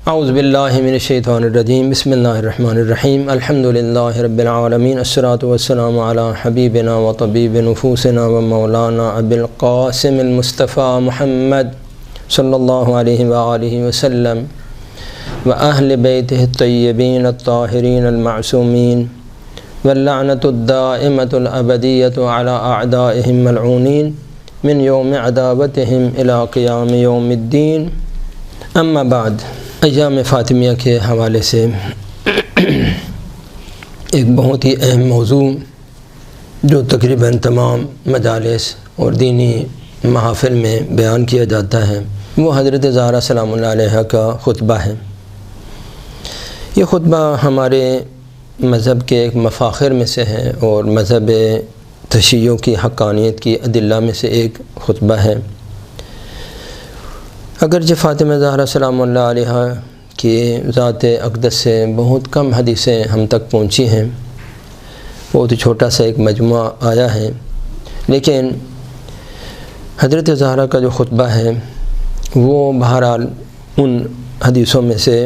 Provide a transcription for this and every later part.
اعوذ باللہ من الشیطان الرجیم بسم اللہ الرحمن الرحیم الحمدللہ رب العالمین الصلاۃ والسلام علی حبیبنا و طبیب نفوسنا و مولانا ابی القاسم المصطفیٰ محمد صلی اللہ علیہ وآلہ وسلم و اہل بیتہ الطیبین الطاہرین المعصومین واللعنۃ الدائمۃ الابدیۃ علی اعدائہم ملعونین من یوم عداوتہم الی قیام یوم الدین. اما بعد، ایام فاطمیہ کے حوالے سے ایک بہت ہی اہم موضوع جو تقریباً تمام مجالس اور دینی محافل میں بیان کیا جاتا ہے وہ حضرت زہرا سلام اللہ علیہا کا خطبہ ہے. یہ خطبہ ہمارے مذہب کے ایک مفاخر میں سے ہے اور مذہب تشیع کی حقانیت کی ادلہ میں سے ایک خطبہ ہے. اگرچہ فاطمہ زہرا سلام اللہ علیہا کی ذات اقدس سے بہت کم حدیثیں ہم تک پہنچی ہیں، بہت چھوٹا سا ایک مجموعہ آیا ہے، لیکن حضرت زہرا کا جو خطبہ ہے وہ بہرحال ان حدیثوں میں سے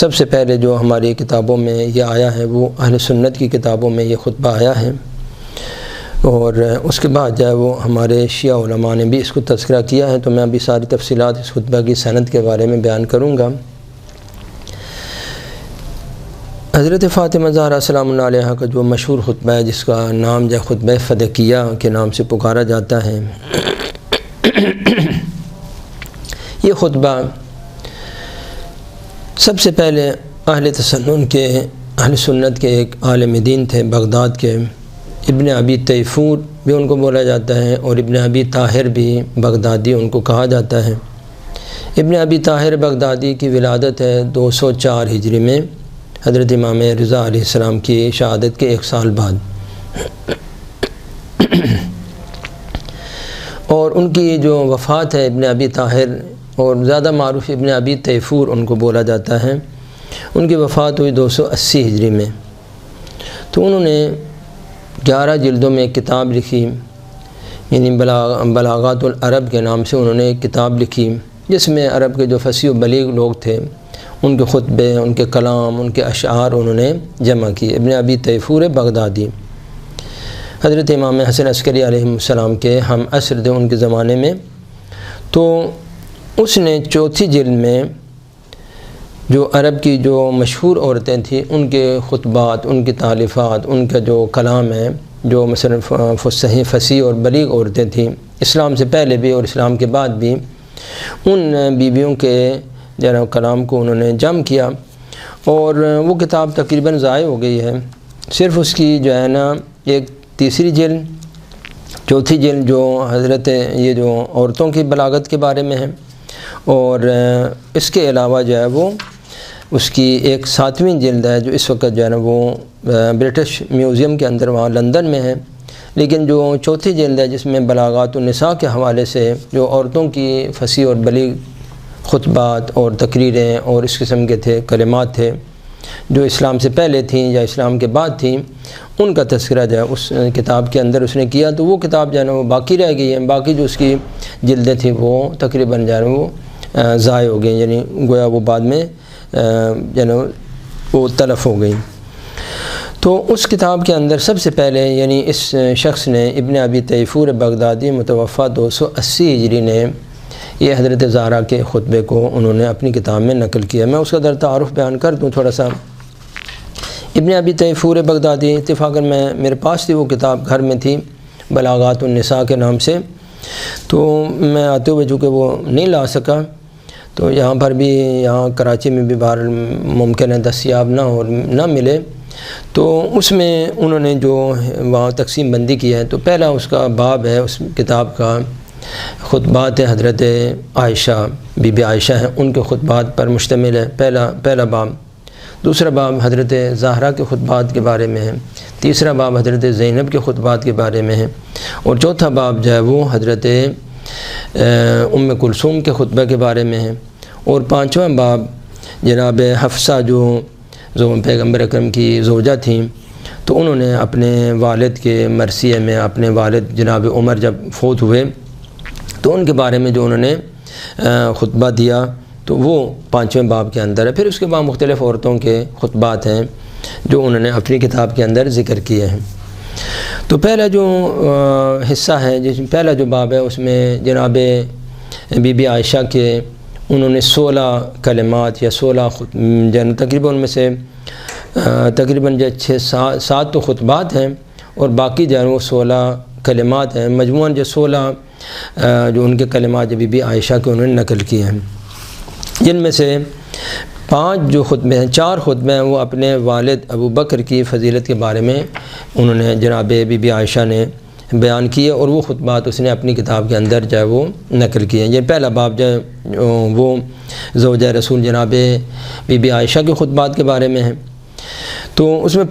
سب سے پہلے جو ہماری کتابوں میں یہ آیا ہے وہ اہل سنت کی کتابوں میں یہ خطبہ آیا ہے، اور اس کے بعد جو ہے وہ ہمارے شیعہ علماء نے بھی اس کو تذکرہ کیا ہے. تو میں ابھی ساری تفصیلات اس خطبہ کی سند کے بارے میں بیان کروں گا. حضرت فاطمہ زہرا سلام اللہ علیہا کا جو مشہور خطبہ ہے جس کا نام جو خطبہ فدقیہ کے نام سے پکارا جاتا ہے، یہ خطبہ سب سے پہلے اہل تسنن کے اہل سنت کے ایک عالم دین تھے بغداد کے، ابن ابی تیفور بھی ان کو بولا جاتا ہے اور ابن ابی طاہر بھی بغدادی ان کو کہا جاتا ہے. ابن ابی طاہر بغدادی کی ولادت ہے 204 ہجری میں حضرت امام رضا علیہ السلام کی شہادت کے 1 سال بعد، اور ان کی جو وفات ہے ابن ابی طاہر، اور زیادہ معروف ابن ابی تیفور ان کو بولا جاتا ہے، ان کی وفات ہوئی 280 ہجری میں. تو انہوں نے 11 جلدوں میں ایک کتاب لکھی، یعنی بلاغات العرب کے نام سے انہوں نے ایک کتاب لکھی جس میں عرب کے جو فصیح و بلیغ لوگ تھے ان کے خطبے، ان کے کلام، ان کے اشعار انہوں نے جمع کیے. ابن ابی تیفور بغدادی حضرت امام حسن عسکری علیہ السلام کے ہم عصر تھے ان کے زمانے میں. تو اس نے 4تھی جلد میں جو عرب کی جو مشہور عورتیں تھیں ان کے خطبات، ان کی تالیفات، ان کا جو کلام ہے، جو مثلا فصیح اور بلیغ عورتیں تھیں اسلام سے پہلے بھی اور اسلام کے بعد بھی، ان بیویوں کے جو کلام کو انہوں نے جمع کیا، اور وہ کتاب تقریباً ضائع ہو گئی ہے. صرف اس کی جو ہے نا ایک 3ری جلد، 4تھی جلد جو حضرت یہ جو عورتوں کی بلاغت کے بارے میں ہے، اور اس کے علاوہ جو ہے وہ اس کی ایک 7ویں جلد ہے جو اس وقت جو ہے نا وہ برٹش میوزیم کے اندر وہاں لندن میں ہے. لیکن جو 4تھی جلد ہے جس میں بلاغات النساء کے حوالے سے جو عورتوں کی فصیح اور بلیغ خطبات اور تقریریں اور اس قسم کے تھے کلمات تھے جو اسلام سے پہلے تھیں یا اسلام کے بعد تھیں، ان کا تذکرہ جو ہے اس کتاب کے اندر اس نے کیا. تو وہ کتاب جو ہے نا وہ باقی رہ گئی ہے. باقی جو اس کی جلدیں تھیں وہ تقریباً جو ہے نا وہ ضائع ہو گئیں، یعنی گویا وہ بعد میں جو ہے نا وہ تلف ہو گئی. تو اس کتاب کے اندر سب سے پہلے یعنی اس شخص نے ابن ابی تیفور بغدادی متوفہ 280 ہجری نے یہ حضرت زہرا کے خطبے کو انہوں نے اپنی کتاب میں نقل کیا. میں اس کا در تعارف بیان کر دوں تھوڑا سا. ابن ابی تیفور بغدادی اتفاقاً میرے پاس تھی وہ کتاب، گھر میں تھی، بلاغات النساء کے نام سے. تو میں آتے ہوئے چونکہ وہ نہیں لا سکا، تو یہاں پر بھی یہاں کراچی میں بھی باہر ممکن ہے دستیاب نہ ہو نہ ملے. تو اس میں انہوں نے جو وہاں تقسیم بندی کی ہے، تو پہلا اس کا باب ہے اس کتاب کا خطبات حضرت عائشہ، بی بی عائشہ ہیں، ان کے خطبات پر مشتمل ہے پہلا باب. دوسرا باب حضرت زہرا کے خطبات کے بارے میں ہے. تیسرا باب حضرت زینب کے خطبات کے بارے میں ہے. اور چوتھا باب جو ہے وہ حضرت ام کلثوم کے خطبہ کے بارے میں ہے. اور 5واں باب جناب حفصہ جو پیغمبر اکرم کی زوجہ تھیں، تو انہوں نے اپنے والد کے مرثیے میں اپنے والد جناب عمر جب فوت ہوئے تو ان کے بارے میں جو انہوں نے خطبہ دیا، تو تو وہ 5ویں باب کے اندر ہے۔ پھر اس کے بعد مختلف عورتوں کے خطبات ہیں جو انہوں نے اپنی کتاب کے اندر ذکر کیے ہیں۔ تو پہلا جو حصہ ہے، پہلا جو باب ہے، اس میں جناب بی بی عائشہ کے انہوں نے 16 کلمات یا 16 تقریباً ان میں سے تقریباً 6-7 تو خطبات ہیں اور باقی جو ہے وہ 16 کلمات ہیں، مجموعاً جو 16 جو ان کے کلمات جو بی بی عائشہ کے انہوں نے نقل کیے ہیں، جن میں سے 5 جو خطبے ہیں، 4 خطبے ہیں وہ اپنے والد ابو بکر کی فضیلت کے بارے میں انہوں نے جناب بی بی عائشہ نے بیان کیے اور وہ خطبات اس نے اپنی کتاب کے اندر جو ہے وہ نقل کیے ہیں۔ یہ پہلا باب جو ہے وہ زوجہ رسول جناب بی بی عائشہ کے خطبات کے بارے میں ہے۔ تو اس میں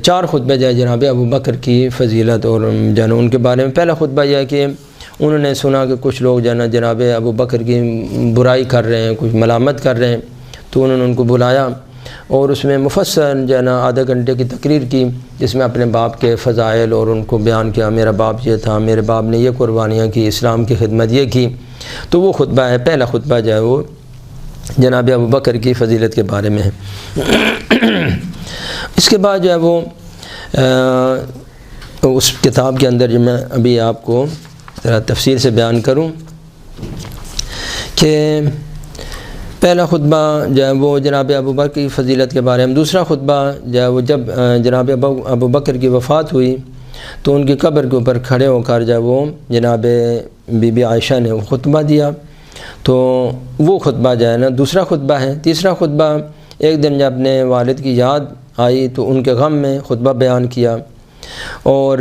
4 خطبے جو ہے جناب ابو بکر کی فضیلت اور جو ان کے بارے میں۔ پہلا خطبہ یہ ہے کہ انہوں نے سنا کہ کچھ لوگ جو ہے جناب ابو بکر کی برائی کر رہے ہیں، کچھ ملامت کر رہے ہیں، تو انہوں نے ان کو بلایا اور اس میں مفصل جو ہے نا آدھا گھنٹے کی تقریر کی، جس میں اپنے باپ کے فضائل اور ان کو بیان کیا، میرا باپ یہ تھا، میرے باپ نے یہ قربانیاں کی، اسلام کی خدمت یہ کی۔ تو وہ خطبہ ہے، پہلا خطبہ جو ہے وہ جناب ابو بکر کی فضیلت کے بارے میں ہے۔ اس کے بعد جو ہے وہ اس کتاب کے اندر جو میں ابھی آپ کو ذرا تفصیل سے بیان کروں کہ پہلا خطبہ جو ہے وہ جناب ابو بکر کی فضیلت کے بارے میں، دوسرا خطبہ جو ہے وہ جب جناب ابو بکر کی وفات ہوئی تو ان کی قبر کے اوپر کھڑے ہو کر جو ہے وہ جناب بی بی عائشہ نے وہ خطبہ دیا، تو وہ خطبہ جو ہے نا دوسرا خطبہ ہے۔ تیسرا خطبہ ایک دن جب اپنے والد کی یاد آئی تو ان کے غم میں خطبہ بیان کیا، اور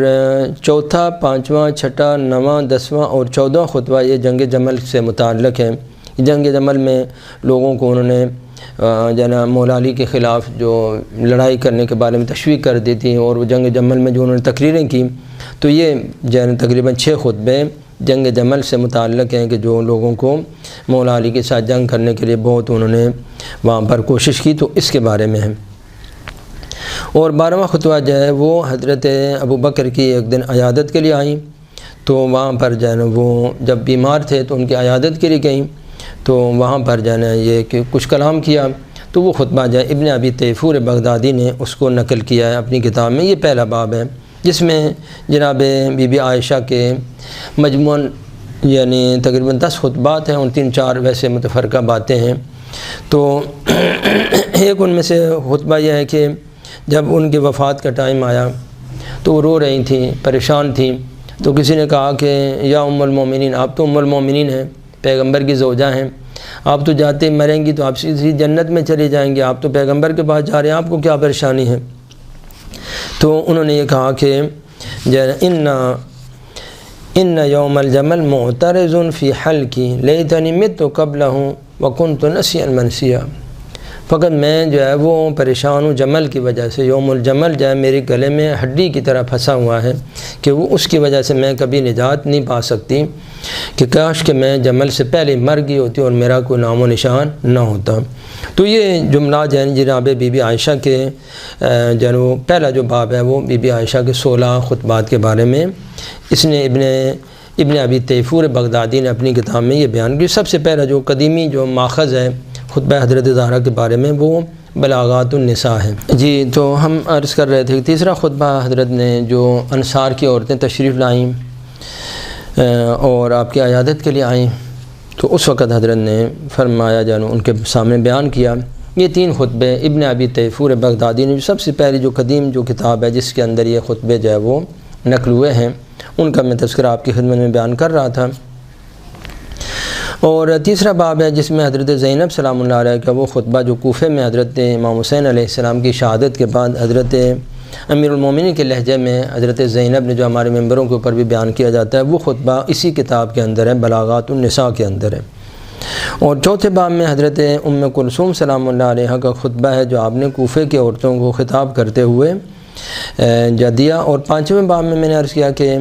چوتھا، 5واں، 6واں، 9واں، 10واں اور 14واں خطبہ یہ جنگ جمل سے متعلق ہے۔ جنگ جمل میں لوگوں کو انہوں نے جناب مولا علی کے خلاف جو لڑائی کرنے کے بارے میں تشویق کر دی تھی، اور وہ جنگ جمل میں جو انہوں نے تقریریں کی، تو یہ تقریباً 6 خطبے جنگ جمل سے متعلق ہیں کہ جو لوگوں کو مولا علی کے ساتھ جنگ کرنے کے لیے بہت انہوں نے وہاں پر کوشش کی، تو اس کے بارے میں ہے۔ اور 12واں خطبہ جو ہے وہ حضرت ابو بکر کی ایک دن عیادت کے لیے آئیں، تو وہاں پر جو ہے نا وہ جب بیمار تھے تو ان کی عیادت کے لیے گئیں، تو وہاں پر جو ہے نا یہ کہ کچھ کلام کیا، تو وہ خطبہ جو ہے ابن ابی تیفور بغدادی نے اس کو نقل کیا ہے اپنی کتاب میں۔ یہ پہلا باب ہے جس میں جناب بی بی عائشہ کے مجموعاً یعنی تقریباً 10 خطبات ہیں، 3-4 ویسے متفرقہ باتیں ہیں۔ تو ایک ان میں سے خطبہ یہ ہے کہ جب ان کی وفات کا ٹائم آیا تو وہ رو رہی تھیں، پریشان تھیں، تو کسی نے کہا کہ یا ام المومنین، آپ تو ام المومنین ہیں، پیغمبر کی زوجہ ہیں، آپ تو جاتے مریں گی تو آپ سیدھی جنت میں چلے جائیں گے، آپ تو پیغمبر کے پاس جا رہے ہیں، آپ کو کیا پریشانی ہے؟ تو انہوں نے یہ کہا کہ ان یوم الجمل معترض فی حلقی لیتنی مت قبلہ وکنت نسیا منسیا، فقط میں جو ہے وہ پریشان ہوں جمل کی وجہ سے، یوم الجمل جو ہے میرے گلے میں ہڈی کی طرح پھنسا ہوا ہے کہ وہ اس کی وجہ سے میں کبھی نجات نہیں پا سکتی، کہ کاش کہ میں جمل سے پہلے مر گئی ہوتی اور میرا کوئی نام و نشان نہ ہوتا۔ تو یہ جملات جو ہیں جناب بی بی عائشہ کے جو پہلا جو باب ہے وہ بی بی عائشہ کے 16 خطبات کے بارے میں اس نے ابن ابی تیفور بغدادی نے اپنی کتاب میں یہ بیان کی۔ سب سے پہلا جو قدیمی جو ماخذ ہے خطبہ حضرت زہرا کے بارے میں وہ بلاغات النساء ہے۔ جی، تو ہم عرض کر رہے تھے کہ تیسرا خطبہ حضرت نے جو انصار کی عورتیں تشریف لائیں اور آپ کی عیادت کے لیے آئیں، تو اس وقت حضرت نے فرمایا جانو ان کے سامنے بیان کیا۔ یہ 3 خطبے ابن ابی تیفور بغدادی نے جو سب سے پہلی جو قدیم جو کتاب ہے جس کے اندر یہ خطبے جو ہے وہ نقل ہوئے ہیں، ان کا میں تذکرہ آپ کی خدمت میں بیان کر رہا تھا۔ اور تیسرا باب ہے جس میں حضرت زینب سلام اللہ علیہ کا وہ خطبہ جو کوفے میں حضرت امام حسین علیہ السلام کی شہادت کے بعد حضرت امیر المومنین کے لہجے میں حضرت زینب نے جو ہمارے ممبروں کے اوپر بھی بیان کیا جاتا ہے، وہ خطبہ اسی کتاب کے اندر ہے، بلاغات النساء کے اندر ہے۔ اور چوتھے باب میں حضرت ام کلثوم سلام اللہ علیہ کا خطبہ ہے جو آپ نے کوفے کے عورتوں کو خطاب کرتے ہوئے دیا۔ اور 5ویں باب میں میں نے عرض کیا کہ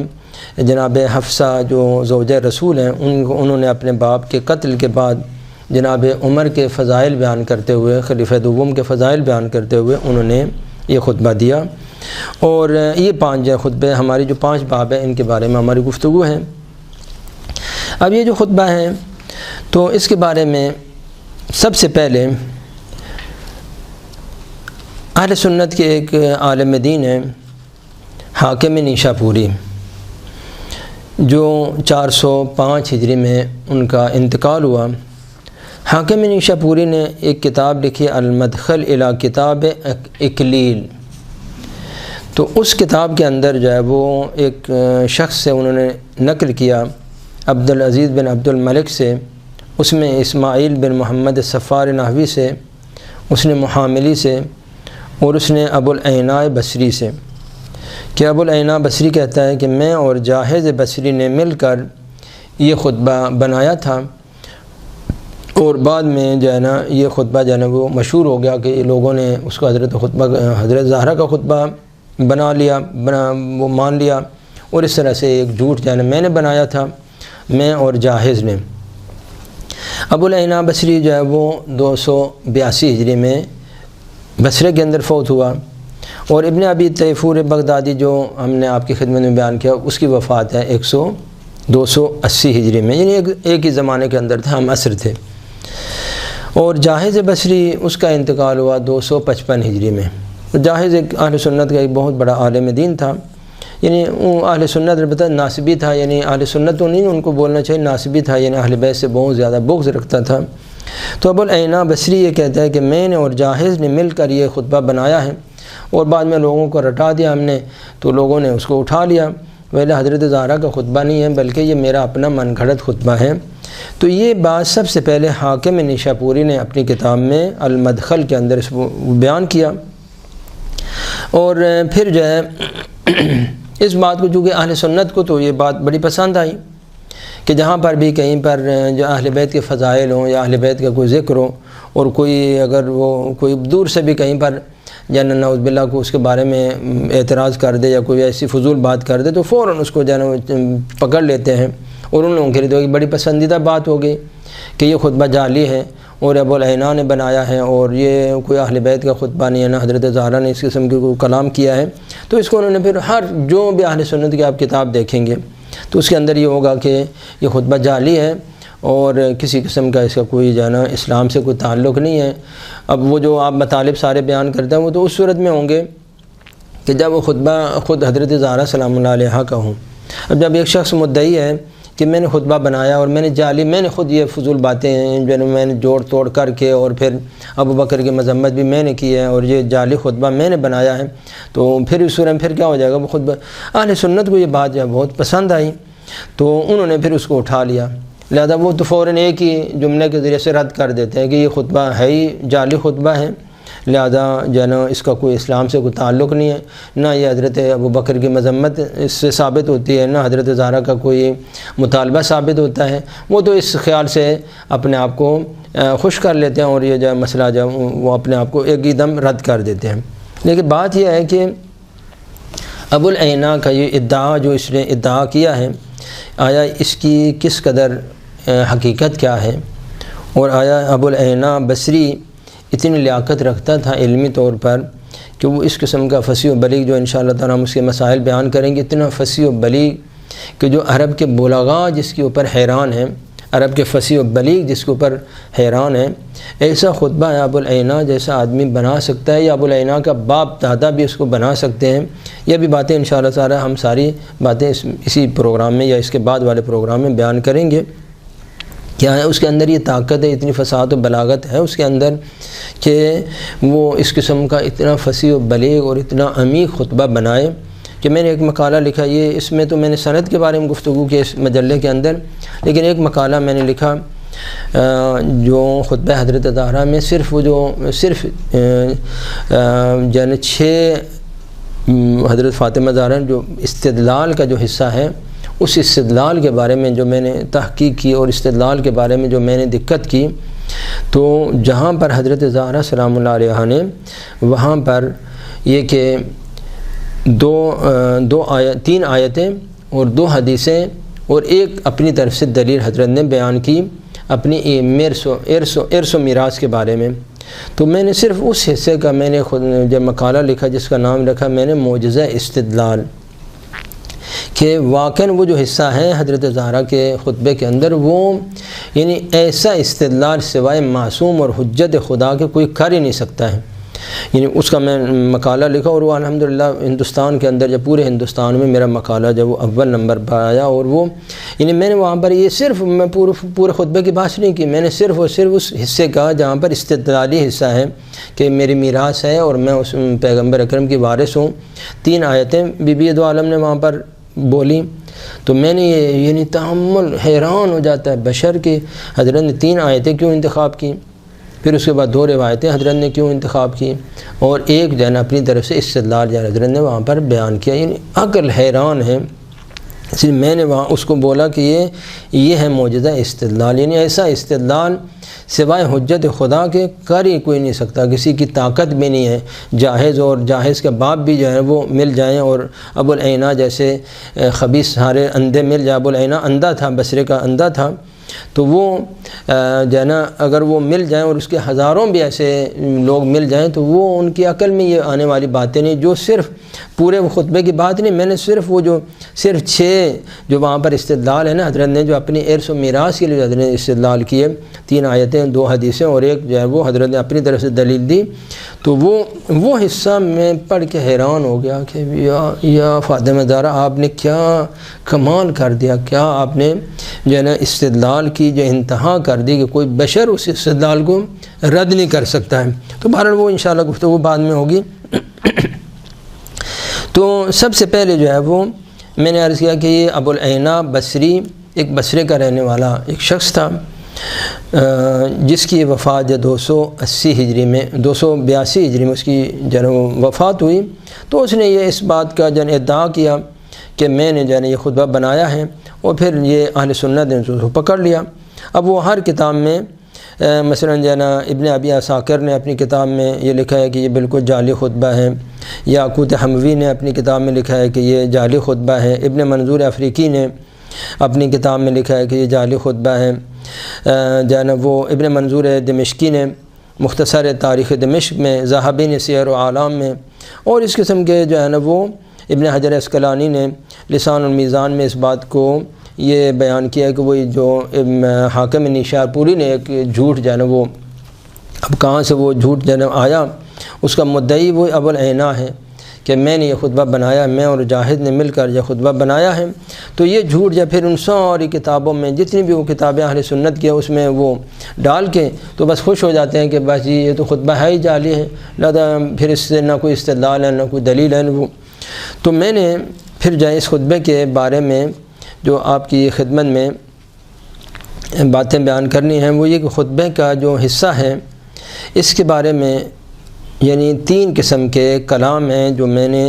جناب حفصہ جو زوجہ رسول ہیں انہوں نے اپنے باپ کے قتل کے بعد جناب عمر کے فضائل بیان کرتے ہوئے، خلیفہ دوم کے فضائل بیان کرتے ہوئے انہوں نے یہ خطبہ دیا۔ اور یہ 5 خطبے ہماری جو 5 باب ہیں ان کے بارے میں ہماری گفتگو ہے۔ اب یہ جو خطبہ ہے تو اس کے بارے میں سب سے پہلے اہل سنت کے ایک عالم دین ہیں حاکم نیشا پوری، جو 405 ہجری میں ان کا انتقال ہوا۔ حاکم نیشا پوری نے ایک کتاب لکھی المدخل الی کتاب اکلیل، تو اس کتاب کے اندر جو ہے وہ ایک شخص سے انہوں نے نقل کیا عبدالعزیز بن عبد الملک سے، اس میں اسماعیل بن محمد صفار نحوی سے، اس نے محاملی سے، اور اس نے ابو العیناء بصری سے، کہ ابو العیناء بصری کہتا ہے کہ میں اور جاحظ بصری نے مل کر یہ خطبہ بنایا تھا، اور بعد میں جو ہے نا یہ خطبہ جو ہے نا وہ مشہور ہو گیا کہ یہ لوگوں نے اس کو حضرت زہرا کا خطبہ بنا لیا، وہ مان لیا، اور اس طرح سے ایک جھوٹ جو ہے نا میں نے بنایا تھا، میں اور جاحظ نے۔ ابو العیناء بصری جو ہے وہ 282 ہجری میں بصرے کے اندر فوت ہوا، اور ابن ابی تیفور بغدادی جو ہم نے آپ کی خدمت میں بیان کیا اس کی وفات ہے 280 ہجری میں، یعنی ایک ہی زمانے کے اندر تھا، ہم عصر تھے۔ اور جاحظ بصری اس کا انتقال ہوا 255 ہجری میں۔ جاحظ ایک اہل سنت کا ایک بہت بڑا عالم دین تھا، یعنی وہ اہل سنت البتہ ناسبی تھا، یعنی اہل سنت تو نہیں ان کو بولنا چاہیے، ناسبی تھا، یعنی اہل بیت سے بہت زیادہ بغض رکھتا تھا۔ تو ابو العیناء بصری یہ کہتا ہے کہ میں نے اور جاحظ نے مل کر یہ خطبہ بنایا ہے، اور بعد میں لوگوں کو رٹا دیا ہم نے، تو لوگوں نے اس کو اٹھا لیا، ویلے حضرت زہرا کا خطبہ نہیں ہے بلکہ یہ میرا اپنا من گھڑت خطبہ ہے۔ تو یہ بات سب سے پہلے حاکم نیشا پوری نے اپنی کتاب میں المدخل کے اندر اس کو بیان کیا، اور پھر جو ہے اس بات کو چونکہ اہل سنت کو تو یہ بات بڑی پسند آئی کہ جہاں پر بھی کہیں پر جو اہل بیت کے فضائل ہوں یا اہل بیت کا کوئی ذکر ہو، اور کوئی اگر وہ کوئی دور سے بھی کہیں پر یا نعوذ باللہ کو اس کے بارے میں اعتراض کر دے یا کوئی ایسی فضول بات کر دے تو فوراً اس کو پکڑ لیتے ہیں، اور ان لوگوں کے لیے تو ایک بڑی پسندیدہ بات ہو گئی کہ یہ خطبہ جعلی ہے اور ابو العیناء نے بنایا ہے، اور یہ کوئی اہل بیت کا خطبہ نہیں ہے، نہ حضرت زہرا نے اس قسم کی کوئی کلام کیا ہے۔ تو اس کو انہوں نے پھر ہر جو بھی اہل سنت کی آپ کتاب دیکھیں گے تو اس کے اندر یہ ہوگا کہ یہ خطبہ جعلی ہے، اور کسی قسم کا اس کا کوئی جو ہے نا اسلام سے کوئی تعلق نہیں ہے۔ اب وہ جو آپ مطالب سارے بیان کرتے ہیں وہ تو اس صورت میں ہوں گے کہ جب وہ خطبہ خود حضرت زہرا سلام اللہ علیہا کا ہوں۔ اب جب ایک شخص مدعی ہے کہ میں نے خطبہ بنایا اور میں نے جعلی، میں نے خود یہ فضول باتیں جو میں نے جوڑ توڑ کر کے، اور پھر ابو بکر کی مذمت بھی میں نے کی ہے، اور یہ جعلی خطبہ میں نے بنایا ہے، تو پھر اس صورت میں پھر کیا ہو جائے گا؟ وہ خطبہ اہل سنت کو یہ بات جو ہے بہت پسند آئی، تو انہوں نے پھر اس کو اٹھا لیا، لہذا وہ تو فوراً ایک ہی جملے کے ذریعے سے رد کر دیتے ہیں کہ یہ خطبہ ہے ہی جعلی خطبہ ہے، لہذا جو ہے نا اس کا کوئی اسلام سے کوئی تعلق نہیں ہے، نہ یہ حضرت ابو بکر کی مذمت اس سے ثابت ہوتی ہے، نہ حضرت زہرا کا کوئی مطالبہ ثابت ہوتا ہے۔ وہ تو اس خیال سے اپنے آپ کو خوش کر لیتے ہیں، اور یہ جو مسئلہ جو وہ اپنے آپ کو ایک ہی دم رد کر دیتے ہیں۔ لیکن بات یہ ہے کہ ابو العیناء کا یہ ادعا جو اس نے ادعا کیا ہے، آیا اس کی کس قدر حقیقت کیا ہے، اور آیا ابو العیناء بصری اتنی لیاقت رکھتا تھا علمی طور پر کہ وہ اس قسم کا فصیح و بلیغ جو انشاءاللہ تعالیٰ ہم اس کے مسائل بیان کریں گے، اتنا فصیح و بلیغ کہ جو عرب کے بلغاء جس کے اوپر حیران ہیں، عرب کے فصیح و بلیغ جس کے اوپر حیران ہیں، ایسا خطبہ ہے ابو العیناء جیسا آدمی بنا سکتا ہے، یا ابو العیناء کا باپ دادا بھی اس کو بنا سکتے ہیں؟ یہ بھی باتیں انشاءاللہ تعالیٰ ہم ساری باتیں اسی پروگرام میں یا اس کے بعد والے پروگرام میں بیان کریں گے۔ کیا ہے اس کے اندر یہ طاقت ہے، اتنی فصاحت و بلاغت ہے اس کے اندر کہ وہ اس قسم کا اتنا فصیح و بلیغ اور اتنا عمیق خطبہ بنائے کہ میں نے ایک مقالہ لکھا، یہ اس میں تو میں نے سند کے بارے میں گفتگو کی اس مجلے کے اندر، لیکن ایک مقالہ میں نے لکھا جو خطبہ حضرت زہرا میں صرف وہ جو صرف یعنی 6 حضرت فاطمہ زہرا جو استدلال کا جو حصہ ہے، اس استدلال کے بارے میں جو میں نے تحقیق کی اور استدلال کے بارے میں جو میں نے دقت کی، تو جہاں پر حضرت زہرا سلام اللہ علیہا نے وہاں پر یہ کہ 3 آیتیں اور 2 حدیثیں اور ایک اپنی طرف سے دلیل حضرت نے بیان کی اپنی ارث و میراث کے بارے میں۔ تو میں نے صرف اس حصے کا میں نے خود جب مقالہ لکھا جس کا نام رکھا میں نے معجزہ استدلال، کہ واقعاً وہ جو حصہ ہے حضرت زہرا کے خطبے کے اندر، وہ یعنی ایسا استدلال سوائے معصوم اور حجت خدا کے کوئی کر ہی نہیں سکتا ہے۔ یعنی اس کا میں مقالہ لکھا اور وہ الحمدللہ ہندوستان کے اندر، جب پورے ہندوستان میں میرا مقالہ جب وہ اول نمبر پر آیا، اور وہ یعنی میں نے وہاں پر یہ صرف میں پورے خطبے کی بات نہیں کی، میں نے صرف اور صرف اس حصے کا جہاں پر استدلالی حصہ ہے کہ میری میراث ہے اور میں اس پیغمبر اکرم کی وارث ہوں، 3 آیتیں بی بی دو عالم نے وہاں پر بولی، تو میں نے یہ یعنی تحمل حیران ہو جاتا ہے بشر کہ حضرت نے 3 آیتیں کیوں انتخاب کی، پھر اس کے بعد 2 روایتیں حضرت نے کیوں انتخاب کی، اور ایک جو ہے نا اپنی طرف سے استدلال جو حضرت نے وہاں پر بیان کیا، یعنی عقل حیران ہے۔ اس لیے میں نے وہاں اس کو بولا کہ یہ ہے معجزہ استدلال، یعنی ایسا استدلال سوائے حجت خدا کے کر ہی کوئی نہیں سکتا، کسی کی طاقت بھی نہیں ہے۔ جاہز اور جاہز کے باپ بھی جو ہے وہ مل جائیں، اور ابو العینہ جیسے خبیث سارے اندھے مل جائیں، ابو العینہ اندھا تھا، بصرے کا اندھا تھا، تو وہ جو ہے نا اگر وہ مل جائیں اور اس کے ہزاروں بھی ایسے لوگ مل جائیں تو وہ ان کی عقل میں یہ آنے والی باتیں نہیں، جو صرف پورے وہ خطبے کی بات نہیں، میں نے صرف وہ جو صرف 6 جو وہاں پر استدلال ہے نا حضرت نے، جو اپنی ارث و میراث کے لیے حضرت نے استدلال کیے، 3 آیتیں 2 حدیثیں اور ایک جو ہے وہ حضرت نے اپنی طرف سے دلیل دی، تو وہ حصہ میں پڑھ کے حیران ہو گیا کہ یا فاطمہ زہرا آپ نے کیا کمال کر دیا، کیا آپ نے جو ہے نا استدلال کی جو انتہا کر دی کہ کوئی بشر اس استدلال کو رد نہیں کر سکتا ہے۔ تو بہرحال وہ انشاءاللہ گفتگو بعد میں ہوگی۔ تو سب سے پہلے جو ہے وہ میں نے عرض کیا کہ یہ ابو العینہ بصری ایک بصرے کا رہنے والا ایک شخص تھا، جس کی وفات 280 ہجری میں 282 ہجری میں اس کی وفات ہوئی۔ تو اس نے یہ اس بات کا ادعا کیا کہ میں نے یہ خطبہ بنایا ہے، اور پھر یہ اہل سنت نے اس کو پکڑ لیا۔ اب وہ ہر کتاب میں مثلاً ابن ابی عساکر نے اپنی کتاب میں یہ لکھا ہے کہ یہ بالکل جعلی خطبہ ہے، یاقوت حموی نے اپنی کتاب میں لکھا ہے کہ یہ جعلی خطبہ ہے، ابن منظور افریقی نے اپنی کتاب میں لکھا ہے کہ یہ جعلی خطبہ ہے، وہ ابن منظور دمشقی نے مختصر تاریخ دمشق میں، ذہبی نے سیر و اعلام میں، اور اس قسم کے وہ ابن حجر اسقلانی نے لسان المیزان میں اس بات کو یہ بیان کیا کہ وہی جو حاکم نیشار پوری نے ایک جھوٹ وہ اب کہاں سے وہ جھوٹ آیا، اس کا مدعی وہ ابو العینہ ہے کہ میں نے یہ خطبہ بنایا، میں اور جاہد نے مل کر یہ خطبہ بنایا ہے۔ تو یہ جھوٹ پھر ان ساری کتابوں میں جتنی بھی وہ کتابیں اہل سنت کی اس میں وہ ڈال کے تو بس خوش ہو جاتے ہیں کہ بس جی یہ تو خطبہ ہے ہی جعلی ہے، لہذا پھر اس سے نہ کوئی استدلال ہے نہ کوئی دلیل ہے وہ۔ تو میں نے پھر اس خطبے کے بارے میں جو آپ کی خدمت میں باتیں بیان کرنی ہیں وہ یہ کہ خطبے کا جو حصہ ہے اس کے بارے میں یعنی 3 قسم کے کلام ہیں جو میں نے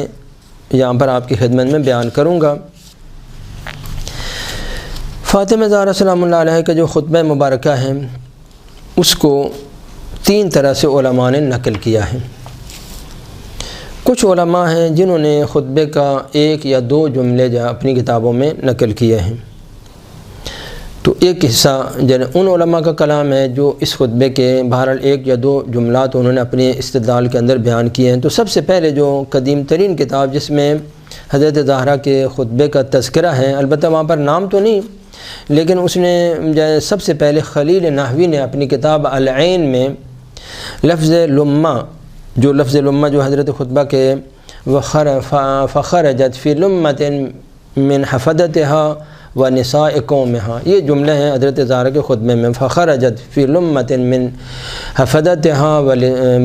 یہاں پر آپ کی خدمت میں بیان کروں گا۔ فاطمہ زہرا سلام اللہ علیہ کا جو خطبہ مبارکہ ہے اس کو 3 طرح سے علماء نے نقل کیا ہے۔ کچھ علماء ہیں جنہوں نے خطبے کا 1 یا 2 جملے اپنی کتابوں میں نقل کیے ہیں، تو ایک حصہ ان علماء کا کلام ہے جو اس خطبے کے بہرحال 1 یا 2 جملات انہوں نے اپنے استدلال کے اندر بیان کیے ہیں۔ تو سب سے پہلے جو قدیم ترین کتاب جس میں حضرت زہرا کے خطبے کا تذکرہ ہے، البتہ وہاں پر نام تو نہیں، لیکن اس نے سب سے پہلے خلیل نحوی نے اپنی کتاب العین میں لفظ لمہ جو لفظ لمہ جو حضرت خطبہ کے فخرجت فی لمۃ من حفدتها ونساء قومها، یہ جملے ہیں حضرت زہرا کے خطبے میں، فخرجت فی لمۃ من حفدتها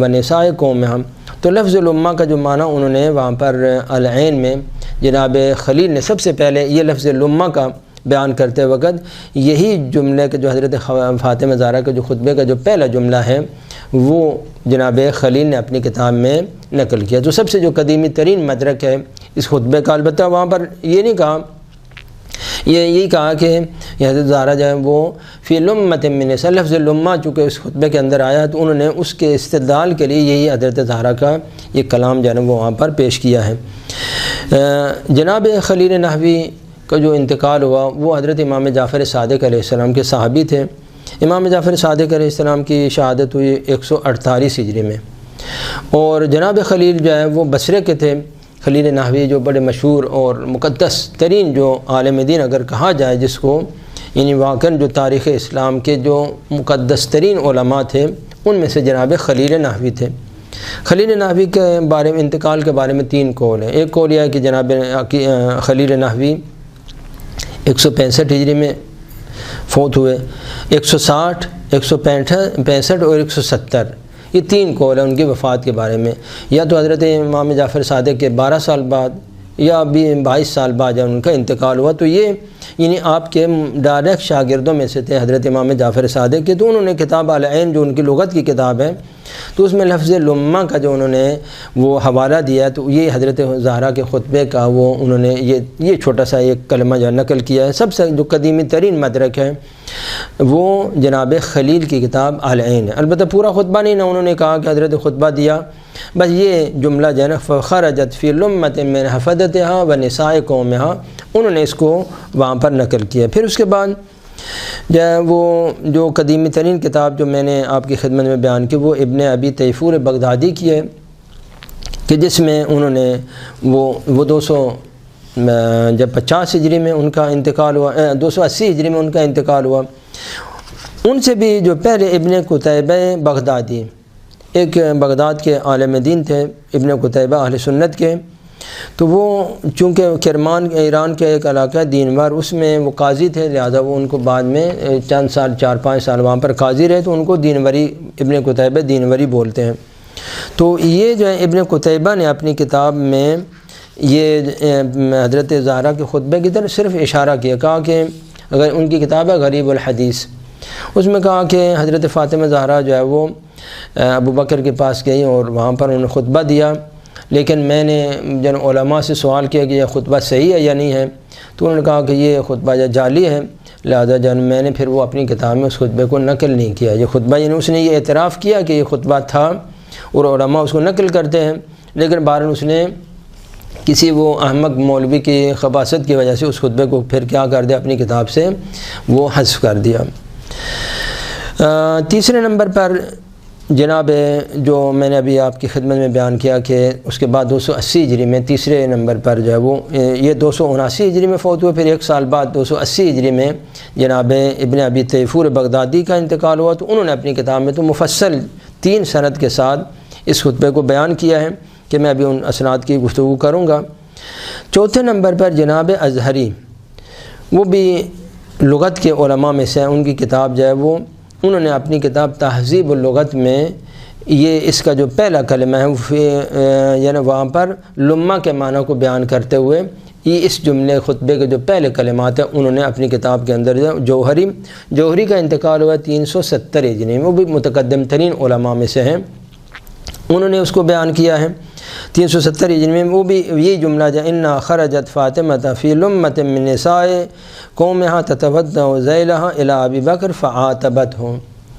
ونساء قومها۔ تو لفظ لمہ کا جو معنی انہوں نے وہاں پر العین میں جناب خلیل نے سب سے پہلے یہ لفظ لمہ کا بیان کرتے وقت یہی جملے کے جو حضرت فاطمہ زہرا کے جو خطبے کا جو پہلا جملہ ہے وہ جناب خلیل نے اپنی کتاب میں نقل کیا۔ تو سب سے جو قدیمی ترین مدرک ہے اس خطبے کا، البتہ وہاں پر یہ نہیں کہا، یہی کہا کہ حضرت زہرا جو ہے وہ فی لمۃ من نساء، لفظ لمہ چونکہ اس خطبے کے اندر آیا تو انہوں نے اس کے استدلال کے لیے یہی حضرت زہرا کا یہ کلام جو ہے وہ وہاں پر پیش کیا ہے۔ جناب خلیل نحوی کا جو انتقال ہوا وہ حضرت امام جعفر صادق علیہ السلام کے صحابی تھے۔ امام جعفر صادق علیہ السلام کی شہادت ہوئی 148 ہجری میں، اور جناب خلیل جو ہے وہ بصرے کے تھے، خلیل نحوی جو بڑے مشہور اور مقدس ترین جو عالم دین اگر کہا جائے جس کو، یعنی واقعاً جو تاریخ اسلام کے جو مقدس ترین علماء تھے ان میں سے جناب خلیل نحوی تھے۔ خلیل نحوی کے بارے میں، انتقال کے بارے میں 3 قول ہیں۔ ایک قول یہ ہے کہ جناب خلیل نحوی 165 ہجری میں فوت ہوئے، 160، 165 اور 170، یہ 3 قول ہیں ان کی وفات کے بارے میں۔ یا تو حضرت امام جعفر صادق کے 12 سال بعد یا 22 سال بعد جب ان کا انتقال ہوا، تو یہ یعنی آپ کے ڈائریکٹ شاگردوں میں سے تھے حضرت امام جعفر صادق کے۔ تو انہوں نے کتاب العین جو ان کی لغت کی کتاب ہے، تو اس میں لفظ لمہ کا جو انہوں نے وہ حوالہ دیا ہے، تو یہ حضرت زہرا کے خطبے کا وہ انہوں نے یہ چھوٹا سا ایک کلمہ جو نقل کیا ہے۔ سب سے جو قدیمی ترین مدرک ہے وہ جناب خلیل کی کتاب العین ہے۔ البتہ پورا خطبہ نہیں نا، انہوں نے کہا کہ حضرت خطبہ دیا، بس یہ جملہ جو ہے نا فخرجت فی لمۃ من حفدتها ونساء قومها، انہوں نے اس کو وہاں پر نقل کیا۔ پھر اس کے بعد وہ جو قدیمی ترین کتاب جو میں نے آپ کی خدمت میں بیان کی وہ ابن ابی تیفور بغدادی کی ہے، کہ جس میں انہوں نے وہ 250 ہجری میں ان کا انتقال ہوا، 280 ہجری میں ان کا انتقال ہوا۔ ان سے بھی جو پہلے ابن قتیبہ بغدادی، ایک بغداد کے عالم دین تھے ابن قتیبہ اہل سنت کے، تو وہ چونکہ کرمان ایران کے ایک علاقہ دینور، اس میں وہ قاضی تھے، لہذا وہ ان کو بعد میں چند سال 4-5 سال وہاں پر قاضی رہے، تو ان کو دینوری، ابن قتیبہ دینوری بولتے ہیں۔ تو یہ جو ہے ابن قتیبہ نے اپنی کتاب میں یہ حضرت زہرا کے خطبے کی طرف صرف اشارہ کیا، کہا کہ اگر ان کی کتاب ہے غریب الحدیث، اس میں کہا کہ حضرت فاطمہ زہرا جو ہے وہ ابو بکر کے پاس گئی اور وہاں پر انہوں نے خطبہ دیا، لیکن میں نے جن علماء سے سوال کیا کہ یہ خطبہ صحیح ہے یا نہیں ہے، تو انہوں نے کہا کہ یہ خطبہ جعلی ہے، لہذا میں نے پھر وہ اپنی کتاب میں اس خطبے کو نقل نہیں کیا۔ یہ خطبہ یعنی اس نے یہ اعتراف کیا کہ یہ خطبہ تھا اور علماء اس کو نقل کرتے ہیں، لیکن بہرحال اس نے کسی وہ احمق مولوی کی خباثت کی وجہ سے اس خطبے کو پھر کیا کر دیا، اپنی کتاب سے وہ حذف کر دیا۔ تیسرے نمبر پر جناب جو میں نے ابھی آپ کی خدمت میں بیان کیا کہ اس کے بعد 280 ہجری میں تیسرے نمبر پر جو ہے وہ یہ 279 ہجری میں فوت ہوئے، پھر 1 سال بعد 280 ہجری میں جناب ابن ابی تیفور بغدادی کا انتقال ہوا۔ تو انہوں نے اپنی کتاب میں تو مفصل 3 سند کے ساتھ اس خطبے کو بیان کیا ہے کہ میں ابھی ان اسناد کی گفتگو کروں گا۔ چوتھے نمبر پر جناب ازہری، وہ بھی لغت کے علماء میں سے ہیں، ان کی کتاب جو ہے وہ انہوں نے اپنی کتاب تہذیب اللغت میں یہ اس کا جو پہلا کلمہ ہے یعنی وہاں پر لمہ کے معنی کو بیان کرتے ہوئے یہ اس جملے خطبے کے جو پہلے کلمات ہیں انہوں نے اپنی کتاب کے اندر جوہری کا انتقال ہوا 370 ہجری میں، وہ بھی متقدم ترین علماء میں سے ہیں، انہوں نے اس کو بیان کیا ہے 370 ہجری میں۔ وہ بھی یہی جملہ جو انا خرجت فاطمۃ فی لمۃ من نساء قومها تتودع ذیلها الی ابی بکر فعاتبتہ،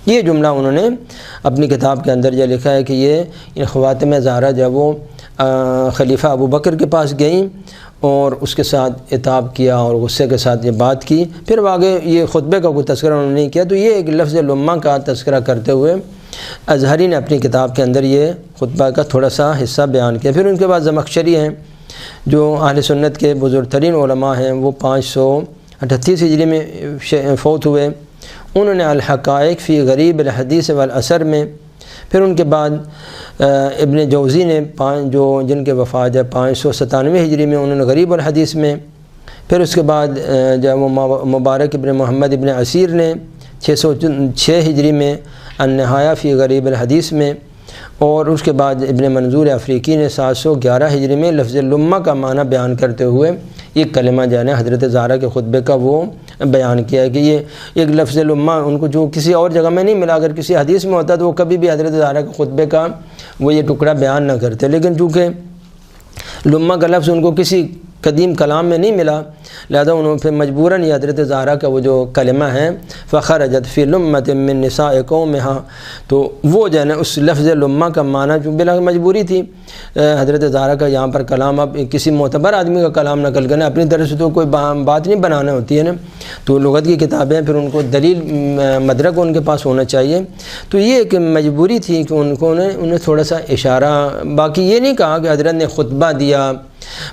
یہ جملہ انہوں نے اپنی کتاب کے اندر یہ لکھا ہے کہ یہ خواتین زہرا جب وہ خلیفہ ابو بکر کے پاس گئیں اور اس کے ساتھ عتاب کیا اور غصے کے ساتھ یہ بات کی، پھر آگے یہ خطبے کا کوئی تذکرہ انہوں نے نہیں کیا، تو یہ ایک لفظ لمہ کا تذکرہ کرتے ہوئے ازہری نے اپنی کتاب کے اندر یہ خطبہ کا تھوڑا سا حصہ بیان کیا۔ پھر ان کے بعد زمخشری ہیں جو اہل سنت کے بزرگ ترین علماء ہیں، وہ 538 ہجری میں فوت ہوئے، انہوں نے الحقائق فی غریب الحدیث والاثر میں، پھر ان کے بعد ابن جوزی نے جن کے وفات ہے 597 ہجری میں، انہوں نے غریب الحدیث میں، پھر اس کے بعد جب وہ مبارک ابن محمد ابن عسیر نے 606 ہجری میں النہایہ فی غریب الحدیث میں، اور اس کے بعد ابن منظور افریقی نے 711 ہجری میں لفظ لمہ کا معنی بیان کرتے ہوئے یہ کلمہ جو ہے حضرت زہرا کے خطبے کا وہ بیان کیا ہے کہ یہ ایک لفظ لمہ ان کو جو کسی اور جگہ میں نہیں ملا، اگر کسی حدیث میں ہوتا تو وہ کبھی بھی حضرت زہرا کے خطبے کا وہ یہ ٹکڑا بیان نہ کرتے، لیکن چونکہ لمہ کا لفظ ان کو کسی قدیم کلام میں نہیں ملا، لہذا انہوں نے پھر مجبوراً یہ حضرت زہرا کا وہ جو کلمہ ہے فخرجت فی لمۃ من نساء قومها، تو وہ جو ہے نا اس لفظ لمہ کا معنی جو بلا مجبوری تھی حضرت زہرا کا یہاں پر کلام، اب کسی معتبر آدمی کا کلام نقل کرنا اپنی طرف سے تو کوئی بات نہیں بنانا ہوتی ہے نا، تو لغت کی کتابیں پھر ان کو دلیل مدرک ان کے پاس ہونا چاہیے، تو یہ ایک مجبوری تھی کہ انہیں تھوڑا سا اشارہ، باقی یہ نہیں کہا کہ حضرت نے خطبہ دیا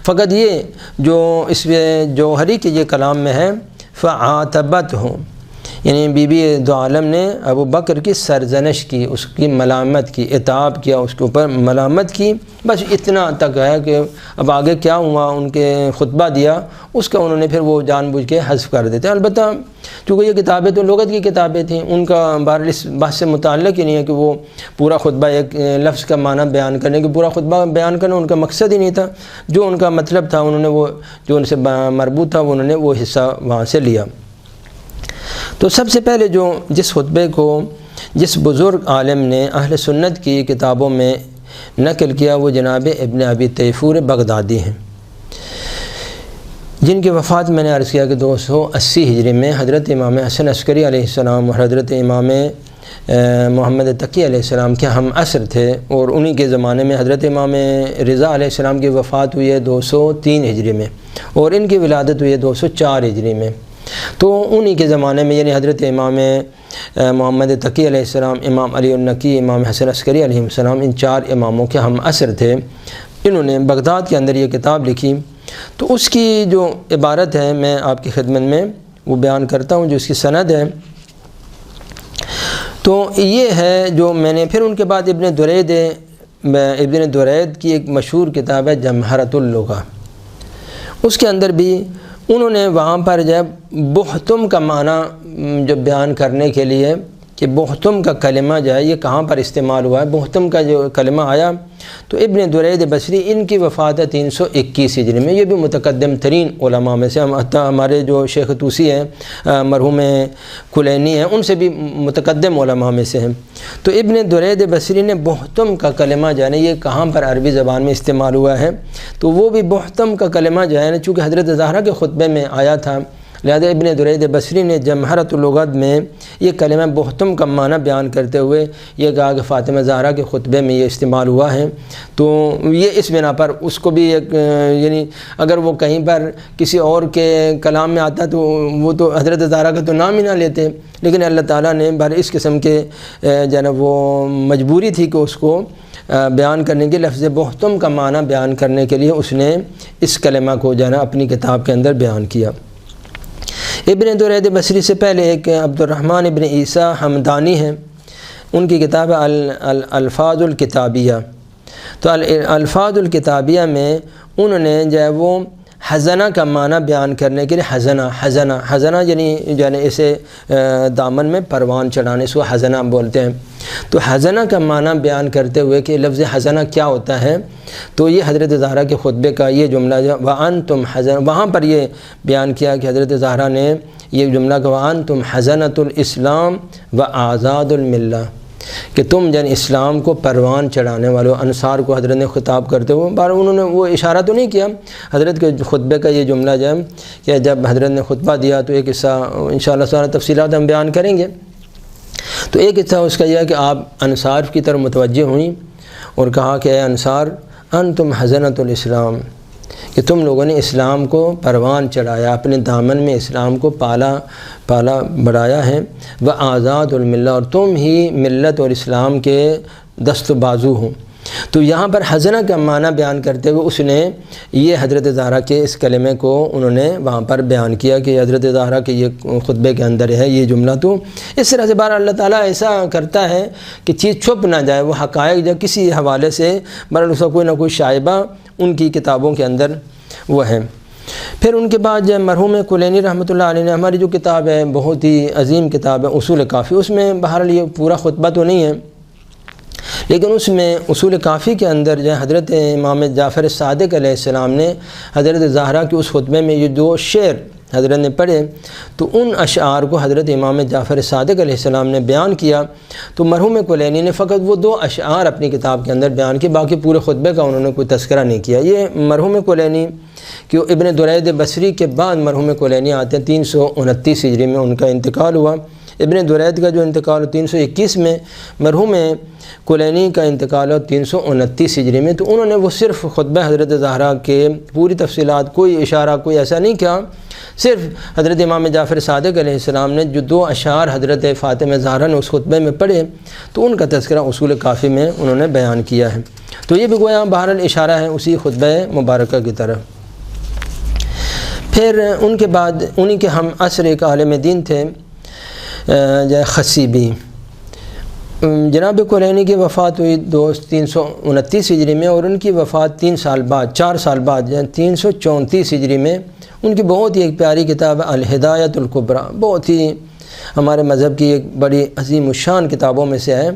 فقط یہ جو اس جوہری کے یہ کلام میں ہے فعاتبتہ، یعنی بی بی دو عالم نے ابو بکر کی سرزنش کی، اس کی ملامت کی، عتاب کیا، اس کے اوپر ملامت کی، بس اتنا تک ہے کہ اب آگے کیا ہوا ان کے خطبہ دیا اس کا انہوں نے پھر وہ جان بوجھ کے حذف کر دیتے۔ البتہ چونکہ یہ کتابیں تو لغت کی کتابیں تھیں، ان کا بہرحال اس بات سے متعلق ہی نہیں ہے کہ وہ پورا خطبہ ایک لفظ کا معنی بیان کرنے، کہ پورا خطبہ بیان کرنا ان کا مقصد ہی نہیں تھا، جو ان کا مطلب تھا انہوں نے وہ جو ان سے مربوط تھا انہوں نے وہ حصہ وہاں سے لیا۔ تو سب سے پہلے جس خطبے کو جس بزرگ عالم نے اہل سنت کی کتابوں میں نقل کیا وہ جناب ابن ابی تیفور بغدادی ہیں، جن کی وفات میں نے عرض کیا کہ 280 ہجری میں حضرت امام حسن عسکری علیہ السلام اور حضرت امام محمد تقی علیہ السلام کے ہم عصر تھے، اور انہی کے زمانے میں حضرت امام رضا علیہ السلام کی وفات ہوئی ہے 203 ہجری میں، اور ان کی ولادت ہوئی ہے 204 ہجری میں۔ تو انہی کے زمانے میں یعنی حضرت امام محمد تقی علیہ السلام، امام علی النقی، امام حسن عسکری علیہ السلام، ان 4 اماموں کے ہم عصر تھے۔ انہوں نے بغداد کے اندر یہ کتاب لکھی، تو اس کی جو عبارت ہے میں آپ کی خدمت میں وہ بیان کرتا ہوں، جو اس کی سند ہے۔ تو یہ ہے جو میں نے پھر ان کے بعد ابن درید کی ایک مشہور کتاب ہے جمہرۃ اللغہ، اس کے اندر بھی انہوں نے وہاں پر جب بہتم کا معنی جو بیان کرنے کے لیے کہ بہتم کا کلمہ جو ہے یہ کہاں پر استعمال ہوا ہے، بہتم کا جو کلمہ آیا، تو ابن درید بصری ان کی وفات ہے 321 ہجری میں۔ یہ بھی متقدم ترین علماء میں سے، حتیٰ ہمارے جو شیخ طوسی ہیں مرحوم کلینی ہیں ان سے بھی متقدم علماء میں سے ہیں۔ تو ابن درید بصری نے بہتم کا کلمہ جو ہے نا یہ کہاں پر عربی زبان میں استعمال ہوا ہے، تو وہ بھی بہتم کا کلمہ جو ہے نا چونکہ حضرت زہرا کے خطبے میں آیا تھا، لہذا ابن درید بصری نے جمہرۃ اللغت میں یہ کلمہ بہتم کا معنی بیان کرتے ہوئے یہ کہا کہ فاطمہ زہرا کے خطبے میں یہ استعمال ہوا ہے۔ تو یہ اس بنا پر اس کو بھی ایک یعنی اگر وہ کہیں پر کسی اور کے کلام میں آتا تو وہ تو حضرت زہرا کا تو نام ہی نہ لیتے، لیکن اللہ تعالیٰ نے بہر اس قسم کے جناب وہ مجبوری تھی کہ اس کو بیان کرنے کے لفظ بہتم کا معنی بیان کرنے کے لیے اس نے اس کلمہ کو جو ہے نا اپنی کتاب کے اندر بیان کیا۔ ابن درید بصری سے پہلے ایک عبد الرحمن ابن عیسیٰ حمدانی ہیں، ان کی کتاب الفاظ الکتابیہ۔ تو الفاظ الکتابیہ میں انہوں نے جو ہے وہ حزنہ کا معنی بیان کرنے کے لیے حزنہ یعنی اسے دامن میں پروان چڑھانے سے حزنہ بولتے ہیں، تو حزنہ کا معنی بیان کرتے ہوئے کہ لفظ حزنہ کیا ہوتا ہے، تو یہ حضرت زہرا کے خطبے کا یہ جملہ جو وَأَنْتُمْ حَزَنَ، وہاں پر یہ بیان کیا کہ حضرت زہرا نے یہ جملہ کہ وَأَنْتُمْ حَزَنَةُ الْإِسْلَامِ وَأَعْزَادُ الْمِلَّةِ، کہ تم جن اسلام کو پروان چڑھانے والوں، انصار کو حضرت نے خطاب کرتے ہوئے بار انہوں نے وہ اشارہ تو نہیں کیا، حضرت کے خطبے کا یہ جملہ جو ہے کہ جب حضرت نے خطبہ دیا تو ایک قصہ انشاءاللہ سارا تفصیلات ہم بیان کریں گے۔ تو ایک قصہ اس کا یہ ہے کہ آپ انصار کی طرف متوجہ ہوئیں اور کہا کہ اے انصار انتم حزنۃ الاسلام، کہ تم لوگوں نے اسلام کو پروان چڑھایا، اپنے دامن میں اسلام کو پالا بڑھایا ہے، وآزاد الملہ، اور تم ہی ملت اور اسلام کے دست و بازو ہوں۔ تو یہاں پر حزنہ کا معنی بیان کرتے ہوئے اس نے یہ حضرت زہرا کے اس کلمے کو انہوں نے وہاں پر بیان کیا کہ حضرت زہرا کے یہ خطبے کے اندر ہے یہ جملہ۔ تو اس طرح سے بار اللہ تعالیٰ ایسا کرتا ہے کہ چیز چھپ نہ جائے، وہ حقائق جب کسی حوالے سے بہرحال اس کا کوئی نہ کوئی شائبہ ان کی کتابوں کے اندر وہ ہے۔ پھر ان کے بعد جو مرحوم کلینی رحمۃ اللہ علیہ نے ہماری جو کتاب ہے بہت ہی عظیم کتاب ہے اصول کافی، اس میں بہرحال یہ پورا خطبہ تو نہیں ہے لیکن اس میں اصول کافی کے اندر جو ہے حضرت امام جعفر صادق علیہ السلام نے حضرت زہرا کے اس خطبے میں یہ 2 شعر حضرت نے پڑھے، تو ان اشعار کو حضرت امام جعفر صادق علیہ السلام نے بیان کیا۔ تو مرحوم کلینی نے فقط وہ 2 اشعار اپنی کتاب کے اندر بیان کیے، باقی پورے خطبے کا انہوں نے کوئی تذکرہ نہیں کیا۔ یہ مرحوم کلینی کہ ابن درید بصری کے بعد مرحوم کلینی آتے ہیں، 329 ہجری میں ان کا انتقال ہوا۔ ابن درید کا جو انتقال 321 میں، مرحوم کلینی کا انتقال 329 ہجری میں۔ تو انہوں نے وہ صرف خطبہ حضرت زہرا کے پوری تفصیلات، کوئی اشارہ کوئی ایسا نہیں کیا، صرف حضرت امام جعفر صادق علیہ السلام نے جو 2 اشعار حضرت فاطمہ زہرا نے اس خطبے میں پڑھے تو ان کا تذکرہ اصول کافی میں انہوں نے بیان کیا ہے۔ تو یہ بھی گویا بہرحال اشارہ ہے اسی خطبہ مبارکہ کی طرف۔ پھر ان کے بعد انہی کے ہم عصر ایک عالم دین تھے خصیبی، جناب کلینی کی وفات ہوئی 329 ہجری میں، اور ان کی وفات 4 سال بعد یعنی 334 ہجری میں۔ ان کی بہت ہی ایک پیاری کتاب الہدایۃ الکبریٰ، بہت ہی ہمارے مذہب کی ایک بڑی عظیم الشان کتابوں میں سے ہے۔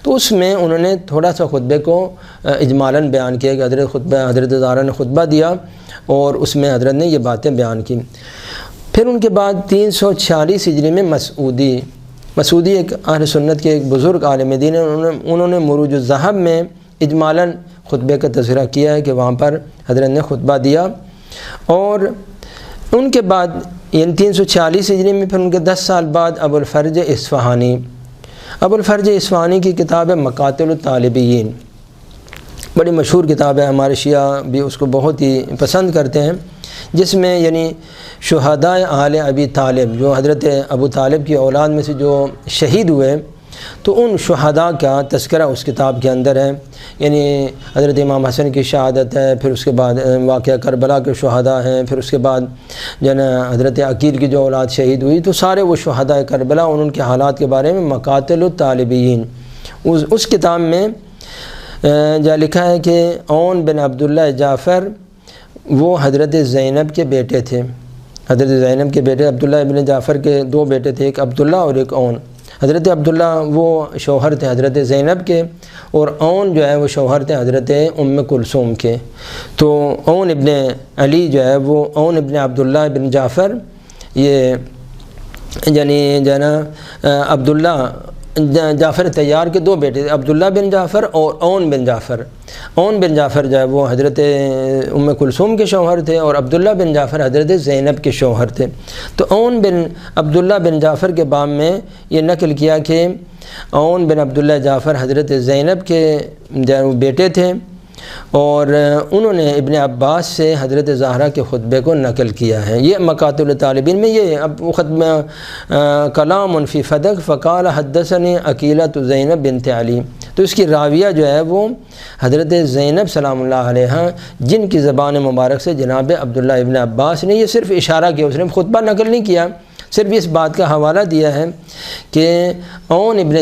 تو اس میں انہوں نے تھوڑا سا خطبے کو اجمالاً بیان کیا کہ حضرت زہرا نے خطبہ دیا اور اس میں حضرت نے یہ باتیں بیان کی۔ پھر ان کے بعد 346 ہجری میں مسعودی ایک اہل سنت کے ایک بزرگ عالم دین ہیں، انہوں نے مروج الذہب میں اجمالاً خطبے کا تذکرہ کیا ہے کہ وہاں پر حضرت نے خطبہ دیا۔ اور ان کے بعد یعنی 346 ہجری میں پھر ان کے 10 سال بعد ابو الفرج اصفہانی کی کتاب ہے مقاتل الطالبین، بڑی مشہور کتاب ہے، ہمارے شیعہ بھی اس کو بہت ہی پسند کرتے ہیں، جس میں یعنی شہداء آل ابی طالب، جو حضرت ابو طالب کی اولاد میں سے جو شہید ہوئے، تو ان شہداء کا تذکرہ اس کتاب کے اندر ہے۔ یعنی حضرت امام حسن کی شہادت ہے، پھر اس کے بعد واقعہ کربلا کے شہداء ہیں، پھر اس کے بعد حضرت عقیل کی جو اولاد شہید ہوئی، تو سارے وہ شہداء کربلا اور ان کے حالات کے بارے میں مقاتل الطالبین، اس کتاب میں جہاں لکھا ہے کہ عون بن عبداللہ جعفر وہ حضرت زینب کے بیٹے تھے۔ حضرت زینب کے بیٹے عبداللہ ابن جعفر کے 2 بیٹے تھے، ایک عبداللہ اور ایک عون۔ حضرت عبداللہ وہ شوہر تھے حضرت زینب کے، اور عون جو ہے وہ شوہر تھے حضرت ام کلثوم کے۔ تو عون ابن علی جو ہے وہ عون ابن عبداللہ ابن جعفر، یہ یعنی جو ہے نا عبداللہ جعفر طیار کے 2 بیٹے تھے، عبداللہ بن جعفر اور عون بن جعفر۔ عون بن جعفر جو ہے وہ حضرت ام کلثوم کے شوہر تھے، اور عبداللہ بن جعفر حضرت زینب کے شوہر تھے۔ تو عون بن عبداللہ بن جعفر کے باب میں یہ نقل کیا کہ عون بن عبداللہ جعفر حضرت زینب کے بیٹے تھے، اور انہوں نے ابن عباس سے حضرت زہرا کے خطبے کو نقل کیا ہے۔ یہ مقاتل الطالبین میں یہ اب خطبہ کلام فی فدق فقال حدثنی عقیلۃ زینب بنت علی، تو اس کی راویہ جو ہے وہ حضرت زینب سلام اللہ علیہا، جن کی زبان مبارک سے جناب عبداللہ ابن عباس نے یہ صرف اشارہ کیا، اس نے خطبہ نقل نہیں کیا، صرف اس بات کا حوالہ دیا ہے کہ عون ابن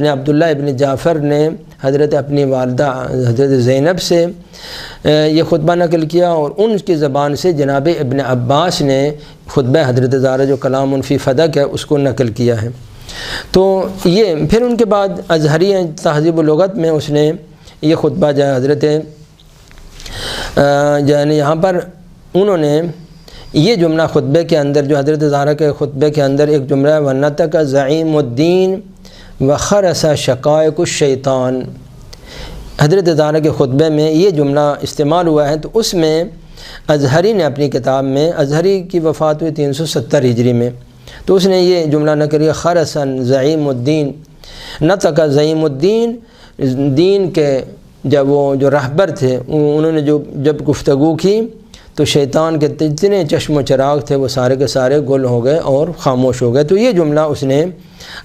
عبداللہ ابن جعفر نے حضرت اپنی والدہ حضرت زینب سے یہ خطبہ نقل کیا، اور ان کی زبان سے جناب ابن عباس نے خطبہ حضرت زہرا جو کلام فی فدق ہے اس کو نقل کیا ہے۔ تو یہ پھر ان کے بعد ازہری تہذیب و لغت میں اس نے یہ خطبہ جو حضرت یعنی یہاں پر انہوں نے یہ جملہ خطبے کے اندر جو حضرت زہرا کے خطبے کے اندر ایک جملہ ہے وَنَّتَكَ زَعِيمُ الدِّينِ وَخَرَسَ شَقَائِقُ الشَّيْطَانِ، حضرت زہرا کے خطبے میں یہ جملہ استعمال ہوا ہے۔ تو اس میں ازہری نے اپنی کتاب میں، ازہری کی وفات ہوئی 370 ہجری میں، تو اس نے یہ جملہ نقل کیا خرسن زعیم الدین، نطق زعیم الدین، دین کے جب وہ جو رہبر تھے انہوں نے جب گفتگو کی تو شیطان کے جتنے چشم و چراغ تھے وہ سارے کے سارے گل ہو گئے اور خاموش ہو گئے۔ تو یہ جملہ اس نے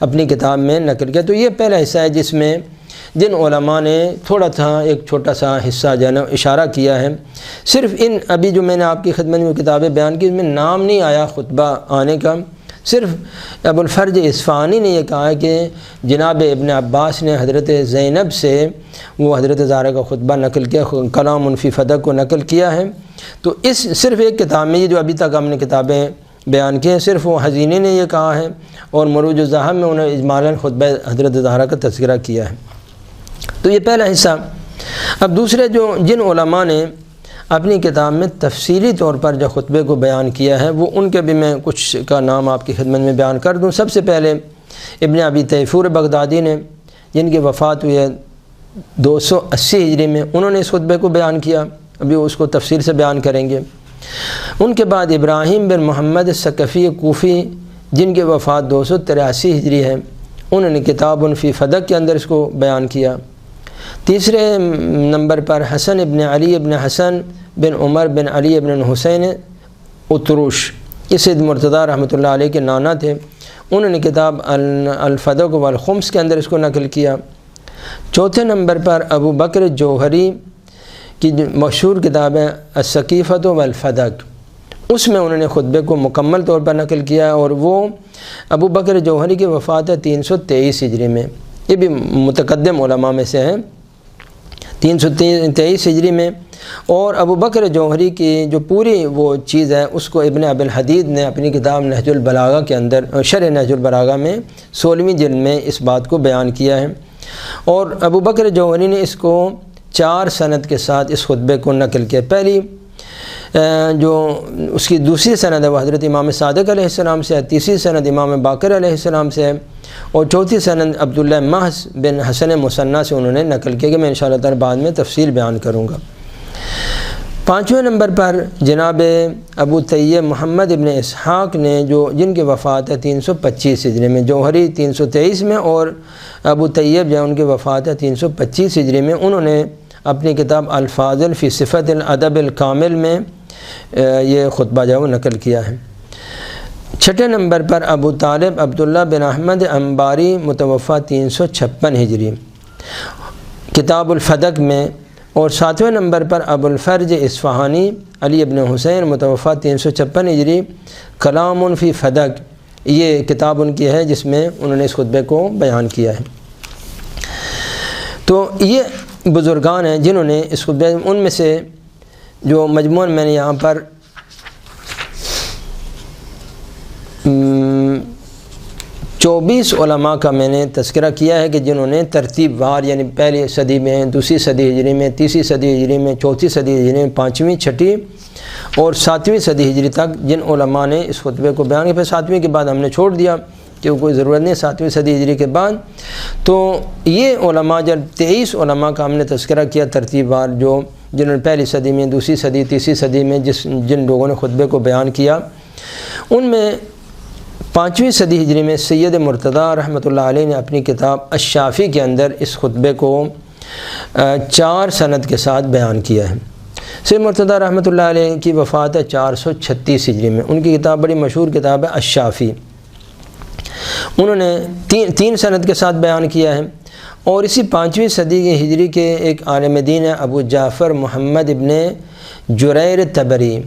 اپنی کتاب میں نقل کیا۔ تو یہ پہلا حصہ ہے جس میں جن علماء نے تھوڑا سا ایک چھوٹا سا حصہ جو ہے نا اشارہ کیا ہے، صرف ان ابھی جو میں نے آپ کی خدمت میں کتابیں بیان کی اس میں نام نہیں آیا خطبہ آنے کا، صرف ابو الفرج اصفہانی نے یہ کہا ہے کہ جناب ابن عباس نے حضرت زینب سے وہ حضرت زہرا کا خطبہ نقل کیا، کلام فی فدق کو نقل کیا ہے۔ تو اس صرف ایک کتاب میں یہ جو ابھی تک ہم نے کتابیں بیان کی ہیں صرف وہ حزینی نے یہ کہا ہے، اور مروج الذہب میں انہوں نے اجمالاً خطبہ حضرت زہرا کا تذکرہ کیا ہے۔ تو یہ پہلا حصہ۔ اب دوسرے جن علماء نے اپنی کتاب میں تفصیلی طور پر جو خطبے کو بیان کیا ہے وہ ان کے بھی میں کچھ کا نام آپ کی خدمت میں بیان کر دوں۔ سب سے پہلے ابن ابی تیفور بغدادی نے، جن کی وفات ہوئی ہے 280 ہجری میں، انہوں نے اس خطبے کو بیان کیا، ابھی اس کو تفصیل سے بیان کریں گے۔ ان کے بعد ابراہیم بن محمد ثقفی کوفی، جن کی وفات 283 ہجری ہے، انہوں نے کتاب فی فدق کے اندر اس کو بیان کیا۔ تیسرے نمبر پر حسن ابن علی ابن حسن بن عمر بن علی ابن حسین اتروش، یہ سید مرتضیٰ رحمۃ اللہ علیہ کے نانا تھے، انہوں نے کتاب الفدق والخمس کے اندر اس کو نقل کیا۔ چوتھے نمبر پر ابو بکر جوہری کی مشہور کتاب ہے السقیفۃ والفدق، اس میں انہوں نے خطبے کو مکمل طور پر نقل کیا، اور وہ ابو بکر جوہری کی وفات ہے 323 ہجری میں، یہ بھی متقدم علماء میں سے ہیں، 323 ہجری میں۔ اور ابو بکر جوہری کی جو پوری وہ چیز ہے اس کو ابن ابی الحدید نے اپنی کتاب نہج البلاغہ کے اندر، شرح نہج البلاغہ میں 16ویں جلد میں اس بات کو بیان کیا ہے، اور ابو بکر جوہری نے اس کو 4 سند کے ساتھ اس خطبے کو نقل کیا۔ پہلی جو اس کی دوسری سند ہے وہ حضرت امام صادق علیہ السلام سے ہے، تیسری سند امام باقر علیہ السلام سے ہے، اور چوتھی سند عبداللہ محض بن حسن مصنع سے انہوں نے نقل کیا، کہ میں انشاءاللہ تعالی بعد میں تفصیل بیان کروں گا۔ 5ویں نمبر پر جناب ابو طیب محمد ابن اسحاق نے جن کی وفات ہے 325 ہجری میں، جوہری 323 میں اور ابو طیب جو ان کی وفات ہے 325 ہجری میں، انہوں نے اپنی کتاب الفاضل فی صفت الادب الکامل میں یہ خطبہ جو ہے وہ نقل کیا ہے۔ 6 نمبر پر ابو طالب عبداللہ بن احمد انباری متوفہ 356 ہجری، کتاب الفدق میں، اور 7ویں نمبر پر ابو الفرج اصفہانی علی ابن حسین متوفہ 356 ہجری، کلام فی فدق، یہ کتاب ان کی ہے جس میں انہوں نے اس خطبے کو بیان کیا ہے۔ تو یہ بزرگان ہیں جنہوں نے اس خطبے، ان میں سے جو مجموعاً میں نے یہاں پر 24 علماء کا میں نے تذکرہ کیا ہے کہ جنہوں نے ترتیب وار، یعنی پہلی صدی میں، دوسری صدی ہجری میں، تیسری صدی ہجری میں، چوتھی صدی ہجری میں، 5ویں، 6ٹھی اور 7ویں صدی ہجری تک جن علماء نے اس خطبے کو بیان کیا۔ پھر 7ویں کے بعد ہم نے چھوڑ دیا کہ کوئی ضرورت نہیں 7ویں صدی ہجری کے بعد۔ تو یہ علماء، جب 23 علماء کا ہم نے تذکرہ کیا ترتیب وار، جنہوں نے پہلی صدی میں، دوسری صدی، تیسری صدی میں جن لوگوں نے خطبے کو بیان کیا، ان میں 5ویں صدی ہجری میں سید مرتضیٰ رحمۃ اللہ علیہ نے اپنی کتاب الشافی کے اندر اس خطبے کو 4 سند کے ساتھ بیان کیا ہے۔ سید مرتضیٰ رحمۃ اللہ علیہ کی وفات ہے 436 ہجری میں، ان کی کتاب بڑی مشہور کتاب ہے الشافی، انہوں نے 3 سند کے ساتھ بیان کیا ہے۔ اور اسی 5ویں صدی کی ہجری کے ایک عالم دین ہے ابو جعفر محمد ابن جریر تبری،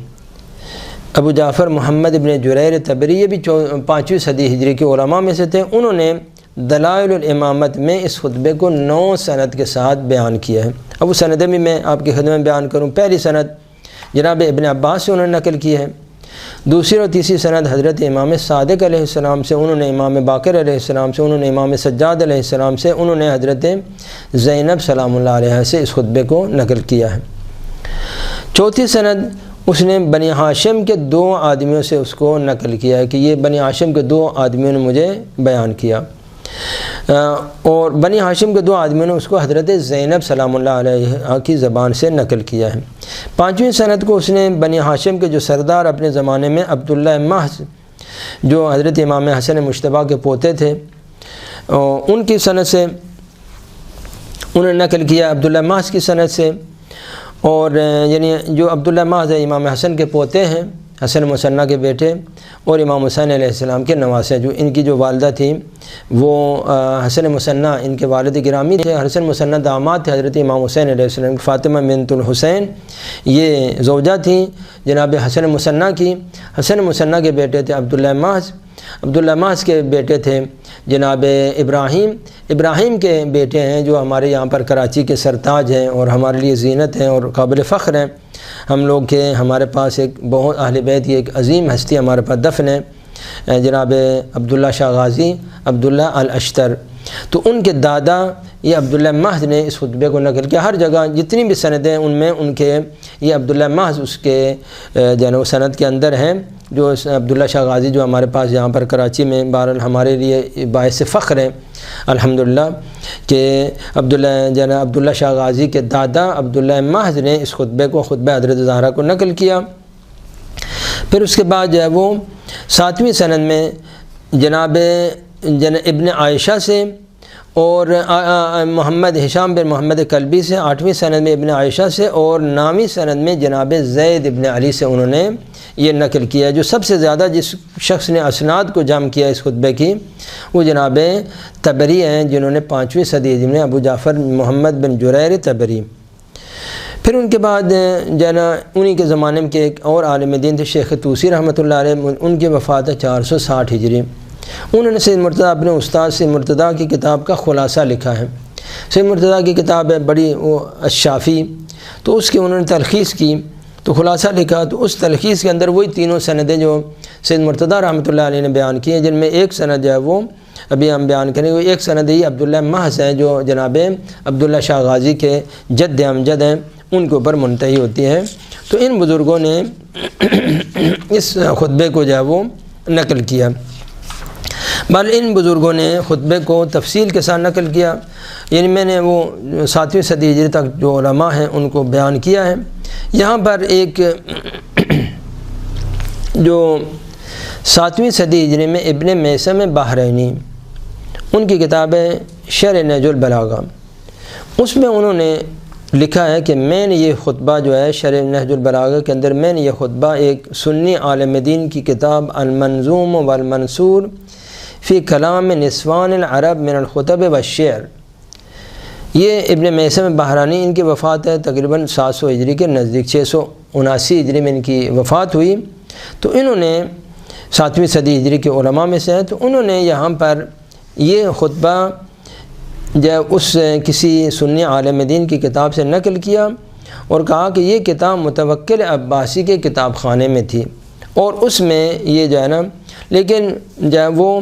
ابو جعفر محمد ابن جریر تبری، یہ بھی 5ویں صدی ہجری کے علماء میں سے تھے، انہوں نے دلائل الامامت میں اس خطبے کو 9 سند کے ساتھ بیان کیا ہے۔ اب وہ سندیں بھی میں آپ کی خدمت میں بیان کروں۔ پہلی سند جناب ابن عباس سے انہوں نے نقل کی ہے، دوسری اور تیسری سند حضرت امام صادق علیہ السلام سے، انہوں نے امام باقر علیہ السلام سے، انہوں نے امام سجاد علیہ السلام سے، انہوں نے حضرت زینب سلام اللہ علیہ سے اس خطبے کو نقل کیا ہے۔ چوتھی سند اس نے بنی ہاشم کے 2 آدمیوں سے اس کو نقل کیا ہے کہ یہ بنی ہاشم کے 2 آدمیوں نے مجھے بیان کیا، اور بنی ہاشم کے 2 آدمیوں نے اس کو حضرت زینب سلام اللہ علیہ کی زبان سے نقل کیا ہے۔ 5ویں سند کو اس نے بنی ہاشم کے جو سردار اپنے زمانے میں عبداللہ محض، جو حضرت امام حسن مجتبیٰ کے پوتے تھے، ان کی سند سے انہوں نے نقل کیا، عبداللہ محض کی سند سے، اور یعنی جو عبداللہ محض ہے امام حسن کے پوتے ہیں، حسن مصنع کے بیٹے، اور امام حسین علیہ السلام کے نواسے، جو ان کی جو والدہ تھیں وہ حسن مصنع ان کے والد گرامی تھے، حسن مصنع داماد تھے حضرت امام حسین علیہ السلام، فاطمہ بنت الحسین یہ زوجہ تھیں جناب حسن مصنع کی۔ حسن مصنع کے بیٹے تھے عبداللہ محض، عبداللہ محض کے بیٹے تھے جناب ابراہیم کے بیٹے ہیں جو ہمارے یہاں پر کراچی کے سرتاج ہیں اور ہمارے لیے زینت ہیں اور قابل فخر ہیں ہم لوگ کے۔ ہمارے پاس ایک بہت اہل بیت کی ایک عظیم ہستی ہمارے پاس دفن ہے، جناب عبداللہ شاہ غازی عبداللہ الاشتر، تو ان کے دادا یہ عبداللہ محض نے اس خطبے کو نقل کیا۔ ہر جگہ جتنی بھی سندیں ان میں ان کے یہ عبداللہ محض اس کے جو سند کے اندر ہیں، جو عبداللہ شاہ غازی جو ہمارے پاس یہاں پر کراچی میں بہرحال ہمارے لیے باعث فخر ہے الحمدللہ کہ عبداللہ شاہ غازی کے دادا عبداللہ محض نے اس خطبے کو، خطبہ حضرت زہرا کو نقل کیا۔ پھر اس کے بعد جو ہے وہ 7ویں سند میں جناب ابن عائشہ سے اور محمد ہشام بن محمد کلبی سے 8ویں سند میں ابن عائشہ سے، اور 9ویں سند میں جناب زید ابن علی سے انہوں نے یہ نقل کیا۔ جو سب سے زیادہ جس شخص نے اسناد کو جمع کیا اس خطبے کی وہ جناب طبری ہیں، جنہوں نے 5ویں صدی ہجری میں ابو جعفر محمد بن جریر طبری۔ پھر ان کے بعد انہی کے زمانے میں ایک اور عالم دین تھے شیخ طوسی رحمۃ اللہ علیہ، ان کی وفات ہے 460 ہجری۔ انہوں نے سید مرتضیٰ اپنے استاد سید مرتضیٰ کی کتاب کا خلاصہ لکھا ہے۔ سید مرتضیٰ کی کتاب ہے بڑی وہ الشافی، تو اس کی انہوں نے تلخیص کی تو خلاصہ لکھا، تو اس تلخیص کے اندر وہی تینوں سندیں جو سید مرتضیٰ رحمۃ اللہ علیہ نے بیان کی ہیں، جن میں ایک سند جو ہے وہ ابھی ہم بیان کریں گے، ایک سند ہی عبداللہ محض ہیں جو جناب عبداللہ شاہ غازی کے جد امجد ہیں، ان کے اوپر منتہی ہوتی ہیں۔ تو ان بزرگوں نے اس خطبے کو جو ہے وہ نقل کیا، بل ان بزرگوں نے خطبے کو تفصیل کے ساتھ نقل کیا، یعنی میں نے وہ 7ویں صدی ہجری تک جو علماء ہیں ان کو بیان کیا ہے۔ یہاں پر ایک جو 7ویں صدی ہجری میں ابن میثم بحرینی، ان کی کتاب ہے شرح نہج البلاغہ، اس میں انہوں نے لکھا ہے کہ میں نے یہ خطبہ جو ہے شرح نہج البلاغہ کے اندر میں نے یہ خطبہ ایک سنی عالم دین کی کتاب المنظوم والمنصور فی کلام نسوان العرب من الخطب والشعر، یہ ابن میثم بحرانی، ان کی وفات ہے تقریباً 700 ہجری کے نزدیک، 679 ہجری میں ان کی وفات ہوئی۔ تو انہوں نے 7ویں صدی ہجری کے علماء میں سے ہیں، تو انہوں نے یہاں پر یہ خطبہ جب اس کسی سنی عالم دین کی کتاب سے نقل کیا اور کہا کہ یہ کتاب متوکل عباسی کے کتاب خانے میں تھی، اور اس میں یہ جو ہے نا، لیکن جب وہ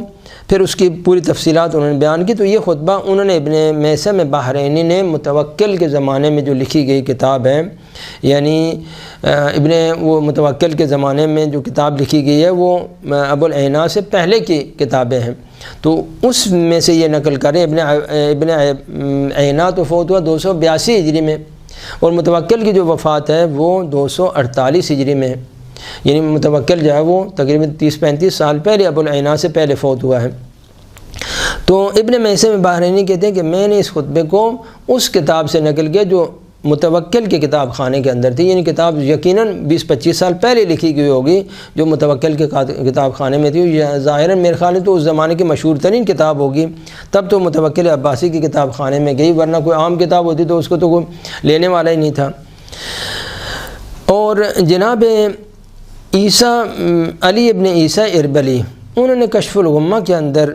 پھر اس کی پوری تفصیلات انہوں نے بیان کی، تو یہ خطبہ انہوں نے ابن میثم بحرینی نے متوکل کے زمانے میں جو لکھی گئی کتاب ہے، یعنی وہ متوکل کے زمانے میں جو کتاب لکھی گئی ہے وہ ابو العینا سے پہلے کی کتابیں ہیں، تو اس میں سے یہ نقل کریں۔ ابن عینا تو فوت ہوا 282 ہجری میں، اور متوکل کی جو وفات ہے وہ 248 ہجری میں، یعنی متوکل جو ہے وہ تقریباً 30-35 سال پہلے ابو العینا سے پہلے فوت ہوا ہے۔ تو ابن میثم بحرینی کہتے ہیں کہ میں نے اس خطبے کو اس کتاب سے نقل کیا جو متوکل کے کتاب خانے کے اندر تھی، یعنی کتاب یقیناً 20-25 سال پہلے لکھی گئی ہوگی جو متوکل کے کتاب خانے میں تھی، ظاہراً میرے خیال ہے تو اس زمانے کی مشہور ترین کتاب ہوگی، تب تو متوکل عباسی کی کتاب خانے میں گئی، ورنہ کوئی عام کتاب ہوتی تو اس کو تو کوئی لینے والا ہی نہیں تھا۔ اور جناب عیسیٰ علی ابن عیسیٰ اربلی، انہوں نے کشف الغمہ کے اندر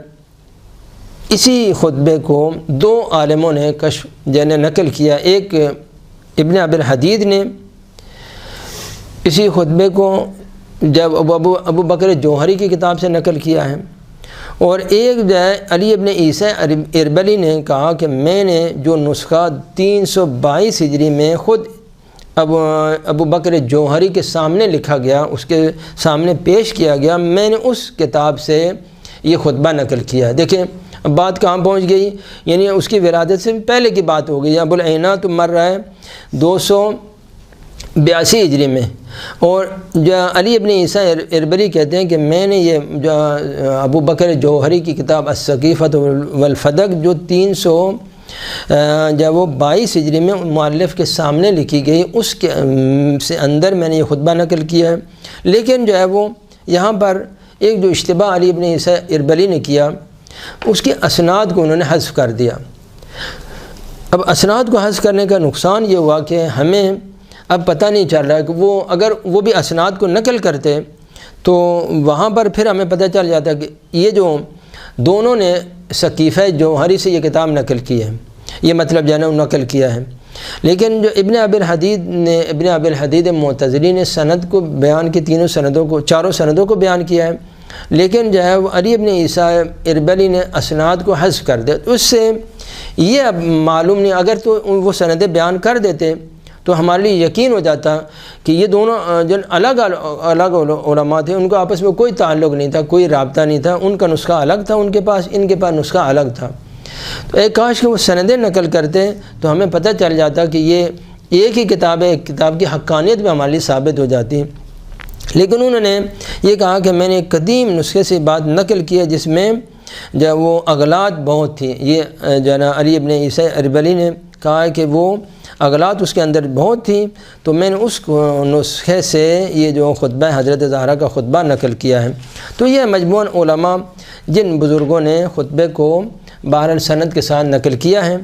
اسی خطبے کو دو عالموں نے نقل کیا، ایک ابن ابی الحدید نے اسی خطبے کو جب ابو بکر جوہری کی کتاب سے نقل کیا ہے، اور ایک جو ہے علی ابن عیسیٰ اربلی نے کہا کہ میں نے جو نسخہ 322 ہجری میں خود ابو بکر جوہری کے سامنے لکھا گیا، اس کے سامنے پیش کیا گیا، میں نے اس کتاب سے یہ خطبہ نقل کیا۔ دیکھیں اب بات کہاں پہنچ گئی، یعنی اس کی ولادت سے پہلے کی بات ہو گئی۔ ابو العینا تو مر رہا ہے 282 ہجری میں، اور جو علی ابن عیسیٰ اربلی کہتے ہیں کہ میں نے یہ جو ابو بکر جوہری کی کتاب السقیفۃ والفدق جو 322 ہجری میں مؤلف کے سامنے لکھی گئی، اس کے سے اندر میں نے یہ خطبہ نقل کیا ہے، لیکن جو ہے وہ یہاں پر ایک جو اشتباہ علی ابن عیسیٰ اربلی نے کیا، اس کی اسناد کو انہوں نے حذف کر دیا۔ اب اسناد کو حذف کرنے کا نقصان یہ ہوا کہ ہمیں اب پتہ نہیں چل رہا ہے کہ وہ اگر وہ بھی اسناد کو نقل کرتے تو وہاں پر پھر ہمیں پتہ چل جاتا کہ یہ جو دونوں نے سقیفہ جوہری سے یہ کتاب نقل کی ہے، یہ مطلب جو ہے نا نقل کیا ہے، لیکن جو ابن ابی الحدید معتزلی نے سند کو بیان کی، چاروں سندوں کو بیان کیا ہے، لیکن جو ہے وہ علی ابن عیسیٰ اربلی نے اسناد کو حذف کر دیا۔ اس سے یہ اب معلوم نہیں، اگر تو وہ سندیں بیان کر دیتے تو ہمارے لیے یقین ہو جاتا کہ یہ دونوں جو الگ علماء تھے، ان کو آپس میں کوئی تعلق نہیں تھا، کوئی رابطہ نہیں تھا، ان کا نسخہ الگ تھا ان کے پاس، ان کے پاس نسخہ الگ تھا۔ تو ایک کاش کہ وہ سندیں نقل کرتے تو ہمیں پتہ چل جاتا کہ یہ ایک ہی کتاب ہے، ایک کتاب کی حقانیت بھی ہمارے لیے ثابت ہو جاتی۔ لیکن انہوں نے یہ کہا کہ میں نے ایک قدیم نسخے سے بات نقل کی ہے جس میں جب وہ اغلاط بہت تھی، یہ جناب علی ابن عیسیٰ اربلی نے کہا کہ وہ اغلاط اس کے اندر بہت تھی، تو میں نے اس نسخے سے یہ جو خطبہ حضرت زہرا کا خطبہ نقل کیا ہے۔ تو یہ مجموعاً علماء جن بزرگوں نے خطبے کو بہرحال سند کے ساتھ نقل کیا ہے۔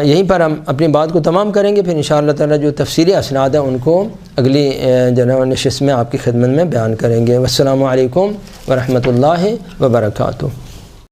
یہیں پر ہم اپنی بات کو تمام کریں گے، پھر انشاءاللہ تعالی جو تفصیلی اسناد ہیں ان کو اگلی جناب نشست میں آپ کی خدمت میں بیان کریں گے۔ والسلام علیکم ورحمۃ اللہ وبرکاتہ۔